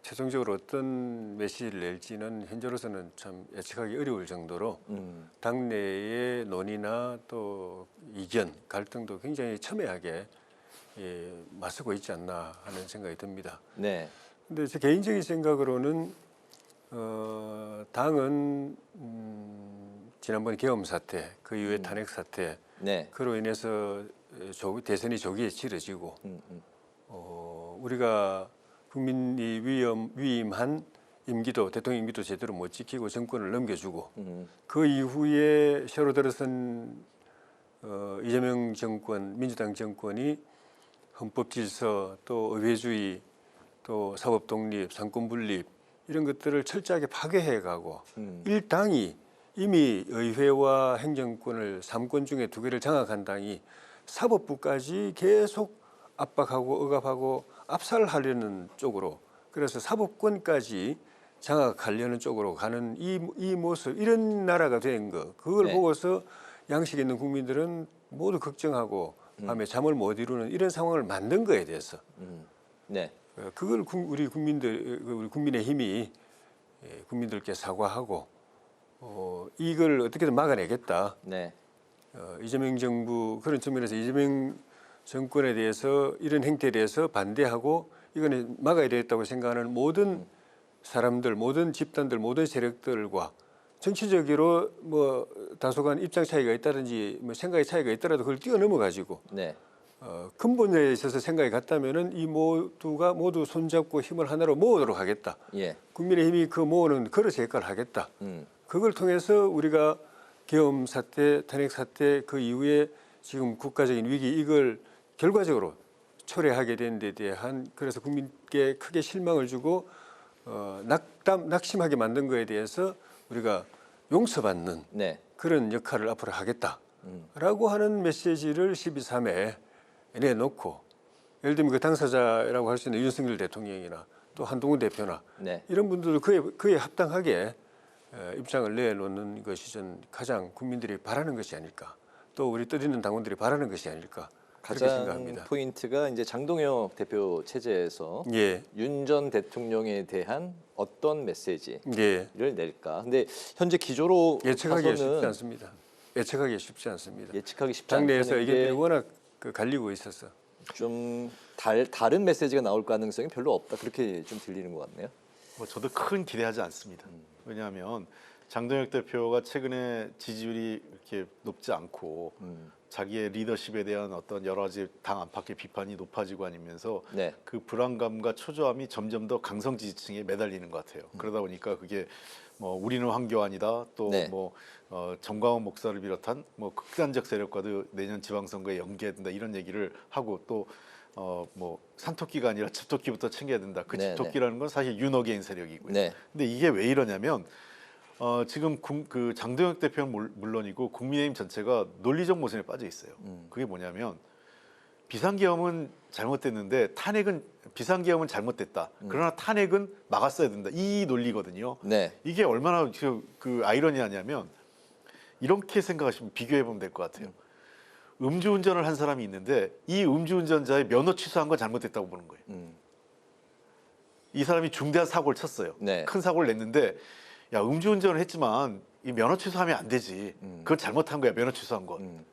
최종적으로 어떤 메시지를 낼지는 현재로서는 참 예측하기 어려울 정도로 당내의 논의나 또 이견, 갈등도 굉장히 첨예하게 맞서고 있지 않나 하는 생각이 듭니다. 근데 제 개인적인 생각으로는 당은 지난번 계엄 사태, 그 이후에 탄핵 사태, 그로 인해서 대선이 조기에 치러지고 우리가 국민이 위임한 임기도 대통령 임기도 제대로 못 지키고 정권을 넘겨주고 그 이후에 새로 들어선 이재명 정권, 민주당 정권이 헌법 질서, 또 의회주의, 또 사법 독립, 상권 분립 이런 것들을 철저하게 파괴해가고 일당이 이미 의회와 행정권을 3권 중에 2개를 장악한 당이 사법부까지 계속 압박하고 억압하고 압살하려는 쪽으로 그래서 사법권까지 장악하려는 쪽으로 가는 이 모습 이런 나라가 된 거 그걸 보고서 양식 있는 국민들은 모두 걱정하고 밤에 잠을 못 이루는 이런 상황을 만든 거에 대해서 그걸 우리 국민의힘이 국민들께 사과하고 이걸 어떻게든 막아내겠다. 이재명 정부 그런 측면에서 이재명 정권에 대해서 이런 행태에 대해서 반대하고 이거는 막아야 되겠다고 생각하는 모든 사람들, 모든 집단들, 모든 세력들과 정치적으로 뭐 다소간 입장 차이가 있다든지 뭐 생각의 차이가 있더라도 그걸 뛰어넘어 가지고 근본에 있어서 생각이 같다면은 이 모두가 모두 손잡고 힘을 하나로 모으도록 하겠다. 국민의힘이 그 모으는 그릇의 역할을 하겠다. 그걸 통해서 우리가 계엄 사태, 탄핵 사태 그 이후에 지금 국가적인 위기 이걸 결과적으로 초래하게 된 데 대한 그래서 국민께 크게 실망을 주고 낙심하게 만든 거에 대해서 우리가 용서받는 그런 역할을 앞으로 하겠다라고 하는 메시지를 12.3에 내놓고 예를 들면 그 당사자라고 할 수 있는 윤석열 대통령이나 또 한동훈 대표나 이런 분들도 그에 합당하게 입장을 내놓는 것이 전 가장 국민들이 바라는 것이 아닐까 또 우리 뜻있는 당원들이 바라는 것이 아닐까 그렇게 생각합니다. 포인트가 이제 장동혁 대표 체제에서 윤 전 대통령에 대한 어떤 메시지를 낼까. 근데 현재 기조로 예측하기 쉽지 않습니다. 예측하기 쉽지 않습니다. 예측하기 쉽지 당내에서 이게 워낙 갈리고 있어서 좀 다른 메시지가 나올 가능성이 별로 없다. 그렇게 좀 들리는 것 같네요. 뭐 저도 큰 기대하지 않습니다. 왜냐하면 장동혁 대표가 최근에 지지율이 이렇게 높지 않고 자기의 리더십에 대한 어떤 여러 가지 당 안팎의 비판이 높아지고 아니면서 네. 그 불안감과 초조함이 점점 더 강성 지지층에 매달리는 것 같아요. 그러다 보니까 그게 뭐 우리는 황교안이다 또 네. 뭐 정광훈 목사를 비롯한 뭐 극단적 세력과도 내년 지방선거에 연계해야 된다 이런 얘기를 하고 또 뭐 산토끼가 아니라 집토끼부터 챙겨야 된다. 그 네, 집토끼라는 건 사실 윤어게인 세력이고요. 네. 근데 이게 왜 이러냐면 지금 그 장동혁 대표는 물론이고 국민의힘 전체가 논리적 모순에 빠져 있어요. 그게 뭐냐면 비상계엄은 잘못됐는데 비상계엄은 잘못됐다. 그러나 탄핵은 막았어야 된다. 이 논리거든요. 네. 이게 얼마나 그 아이러니하냐면 이렇게 생각하시면 비교해 보면 될 것 같아요. 음주운전을 한 사람이 있는데 이 음주운전자의 면허 취소한 건 잘못됐다고 보는 거예요. 이 사람이 중대한 사고를 쳤어요. 네. 큰 사고를 냈는데 야 음주운전을 했지만 이 면허 취소하면 안 되지. 그건 잘못한 거야. 면허 취소한 건.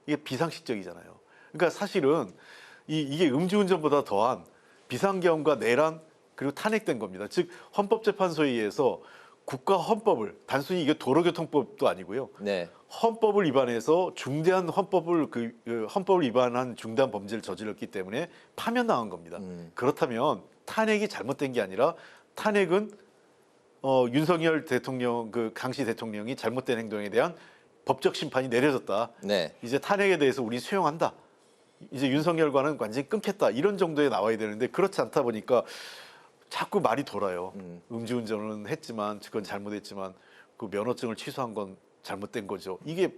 이게 비상식적이잖아요. 그러니까 사실은 이게 음주운전보다 더한 비상계엄과 내란 그리고 탄핵된 겁니다. 즉 헌법재판소에 의해서 국가 헌법을 단순히 이게 도로교통법도 아니고요. 네. 헌법을 위반해서 중대한 헌법을 위반한 중대한 범죄를 저질렀기 때문에 파면당한 겁니다. 그렇다면 탄핵이 잘못된 게 아니라 탄핵은 윤석열 대통령 그 당시 대통령이 잘못된 행동에 대한 법적 심판이 내려졌다. 네. 이제 탄핵에 대해서 우리 수용한다. 이제 윤석열과는 완전히 끊겠다. 이런 정도에 나와야 되는데 그렇지 않다 보니까 자꾸 말이 돌아요. 음주운전은 했지만 그건 잘못했지만 그 면허증을 취소한 건 잘못된 거죠. 이게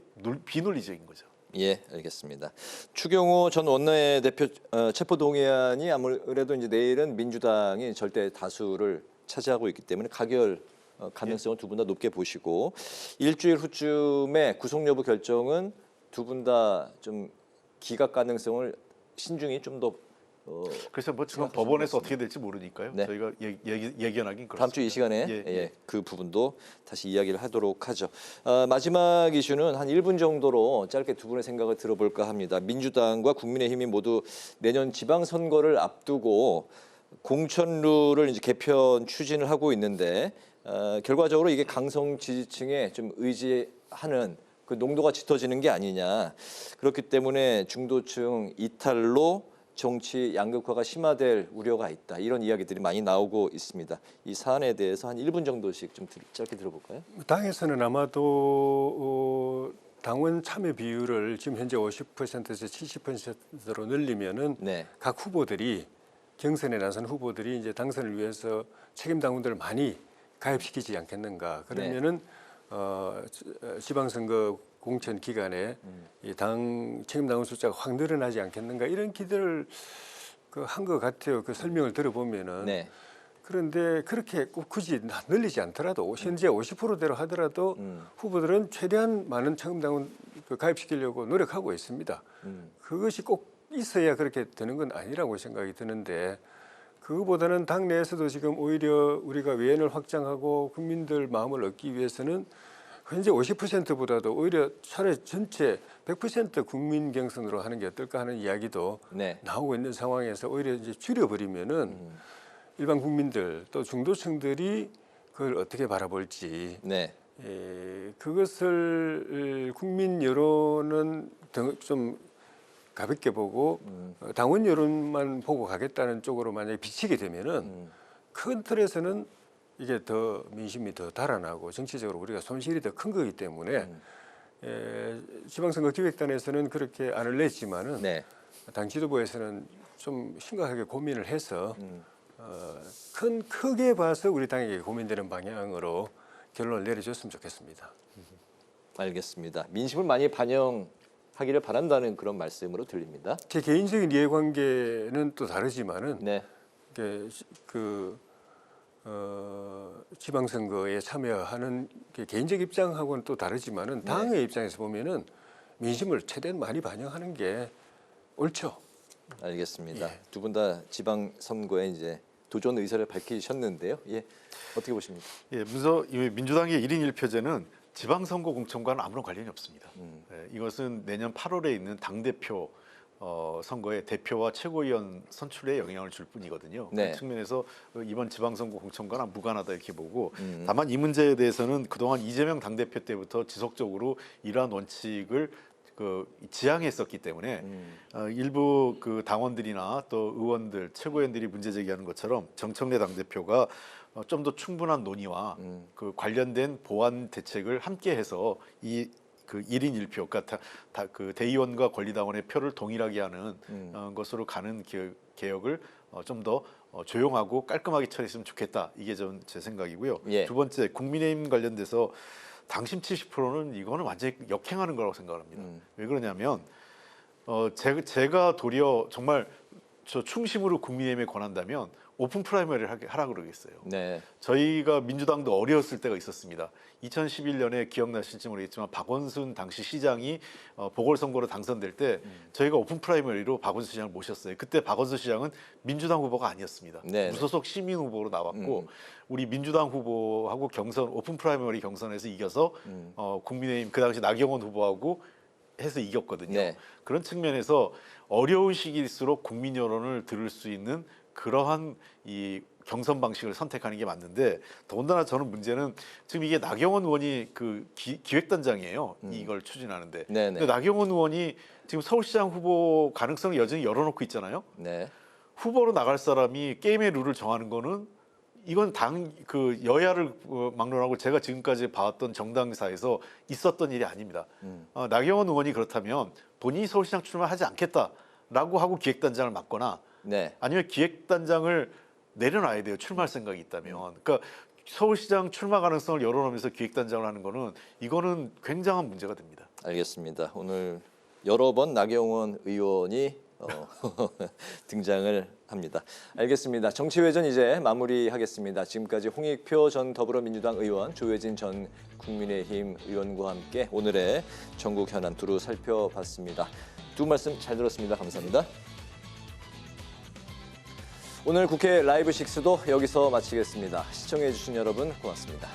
비논리적인 거죠. 예, 알겠습니다. 추경호 전 원내대표 체포동의안이 아무래도 이제 내일은 민주당이 절대 다수를 차지하고 있기 때문에 가결 가능성을 두 분 다 높게 보시고 일주일 후쯤에 구속 여부 결정은 두 분 다 좀 기각 가능성을 신중히 좀 더 그래서 뭐 지금 법원에서 어떻게 될지 모르니까요. 네. 저희가 예견하긴 그렇습니다. 다음 주 이 시간에 그 부분도 다시 이야기를 하도록 하죠. 마지막 이슈는 한 1분 정도로 짧게 두 분의 생각을 들어볼까 합니다. 민주당과 국민의힘이 모두 내년 지방선거를 앞두고 공천룰을 이제 개편 추진을 하고 있는데 결과적으로 이게 강성 지지층에 좀 의지하는 그 농도가 짙어지는 게 아니냐. 그렇기 때문에 중도층 이탈로 정치 양극화가 심화될 우려가 있다. 이런 이야기들이 많이 나오고 있습니다. 이 사안에 대해서 한 1분 정도씩 좀 짧게 들어볼까요? 당에서는 아마도 당원 참여 비율을 지금 현재 50%에서 70%로 늘리면은 네. 각 후보들이 경선에 나선 후보들이 이제 당선을 위해서 책임 당원들을 많이 가입시키지 않겠는가. 그러면은 지방선거 공천 기간에 이 당 책임 당원 숫자가 확 늘어나지 않겠는가 이런 기대를 한 것 같아요. 그 설명을 들어보면은. 네. 그런데 그렇게 꼭 굳이 늘리지 않더라도 현재 50%대로 하더라도 후보들은 최대한 많은 책임 당원 가입시키려고 노력하고 있습니다. 그것이 꼭 있어야 그렇게 되는 건 아니라고 생각이 드는데 그거보다는 당내에서도 지금 오히려 우리가 외연을 확장하고 국민들 마음을 얻기 위해서는 현재 50%보다도 오히려 차라리 전체 100% 국민 경선으로 하는 게 어떨까 하는 이야기도 네. 나오고 있는 상황에서 오히려 이제 줄여버리면은 일반 국민들 또 중도층들이 그걸 어떻게 바라볼지 네. 그것을 국민 여론은 좀 가볍게 보고 당원 여론만 보고 가겠다는 쪽으로 만약에 비치게 되면은 큰 틀에서는 이게 더 민심이 더 달아나고 정치적으로 우리가 손실이 더 큰 거기 때문에 지방선거 기획단에서는 그렇게 안을 냈지만은 네. 당 지도부에서는 좀 심각하게 고민을 해서 크게 봐서 우리 당에게 고민되는 방향으로 결론을 내려줬으면 좋겠습니다. 알겠습니다. 민심을 많이 반영하기를 바란다는 그런 말씀으로 들립니다. 제 개인적인 이해관계는 또 다르지만은 네. 지방선거에 참여하는 개인적 입장하고는 또 다르지만은 당의 입장에서 보면은 민심을 최대한 많이 반영하는 게 옳죠. 알겠습니다. 예. 두 분 다 지방 선거에 이제 도전 의사를 밝히셨는데요. 예, 어떻게 보십니까? 예, 민주당의 1인 1표제는 지방선거 공천과는 아무런 관련이 없습니다. 이것은 내년 8월에 있는 당대표 선거에 대표와 최고위원 선출에 영향을 줄 뿐이거든요. 네. 그 측면에서 이번 지방선거 공천과는 무관하다 이렇게 보고 다만 이 문제에 대해서는 그동안 이재명 당대표 때부터 지속적으로 이러한 원칙을 지향했었기 때문에 일부 그 당원들이나 또 의원들, 최고위원들이 문제 제기하는 것처럼 정청래 당대표가 좀 더 충분한 논의와 그 관련된 보완 대책을 함께해서 그 1인 1표, 그러니까 그 대의원과 권리당원의 표를 동일하게 하는 것으로 가는 개혁을 좀 더 조용하고 깔끔하게 처리했으면 좋겠다. 이게 제 생각이고요. 예. 두 번째, 국민의힘 관련돼서 당심 70%는 이거는 완전히 역행하는 거라고 생각합니다. 왜 그러냐면 제가 도리어 정말 저 충심으로 국민의힘에 권한다면 오픈 프라이머리를 하라 그러겠어요. 네. 저희가 민주당도 어려웠을 때가 있었습니다. 2011년에 기억나실지 모르겠지만 박원순 당시 시장이 보궐선거로 당선될 때 저희가 오픈 프라이머리로 박원순 시장을 모셨어요. 그때 박원순 시장은 민주당 후보가 아니었습니다. 네. 무소속 시민 후보로 나왔고 우리 민주당 후보하고 경선 오픈 프라이머리 경선에서 이겨서 국민의힘 그 당시 나경원 후보하고 해서 이겼거든요. 네. 그런 측면에서 어려운 시기일수록 국민 여론을 들을 수 있는 그러한 이 경선 방식을 선택하는 게 맞는데 더군다나 저는 문제는 지금 이게 나경원 의원이 그 기획단장이에요. 이걸 추진하는데. 근데 나경원 의원이 지금 서울시장 후보 가능성을 여전히 열어놓고 있잖아요. 네. 후보로 나갈 사람이 게임의 룰을 정하는 거는 이건 여야를 막론하고 제가 지금까지 봐왔던 정당사에서 있었던 일이 아닙니다. 나경원 의원이 그렇다면 본인이 서울시장 출마하지 않겠다라고 하고 기획단장을 맡거나 네. 아니면 기획단장을 내려놔야 돼요. 출마할 생각이 있다면. 그러니까 서울시장 출마 가능성을 열어놓으면서 기획단장을 하는 거는 이거는 굉장한 문제가 됩니다. 알겠습니다. 오늘 여러 번 나경원 의원이 등장을 합니다. 알겠습니다. 정치외전 이제 마무리하겠습니다. 지금까지 홍익표 전 더불어민주당 의원, 조혜진 전 국민의힘 의원과 함께 오늘의 전국 현안 두루 살펴봤습니다. 두 말씀 잘 들었습니다. 감사합니다. 오늘 국회 라이브 6도 여기서 마치겠습니다. 시청해주신 여러분 고맙습니다.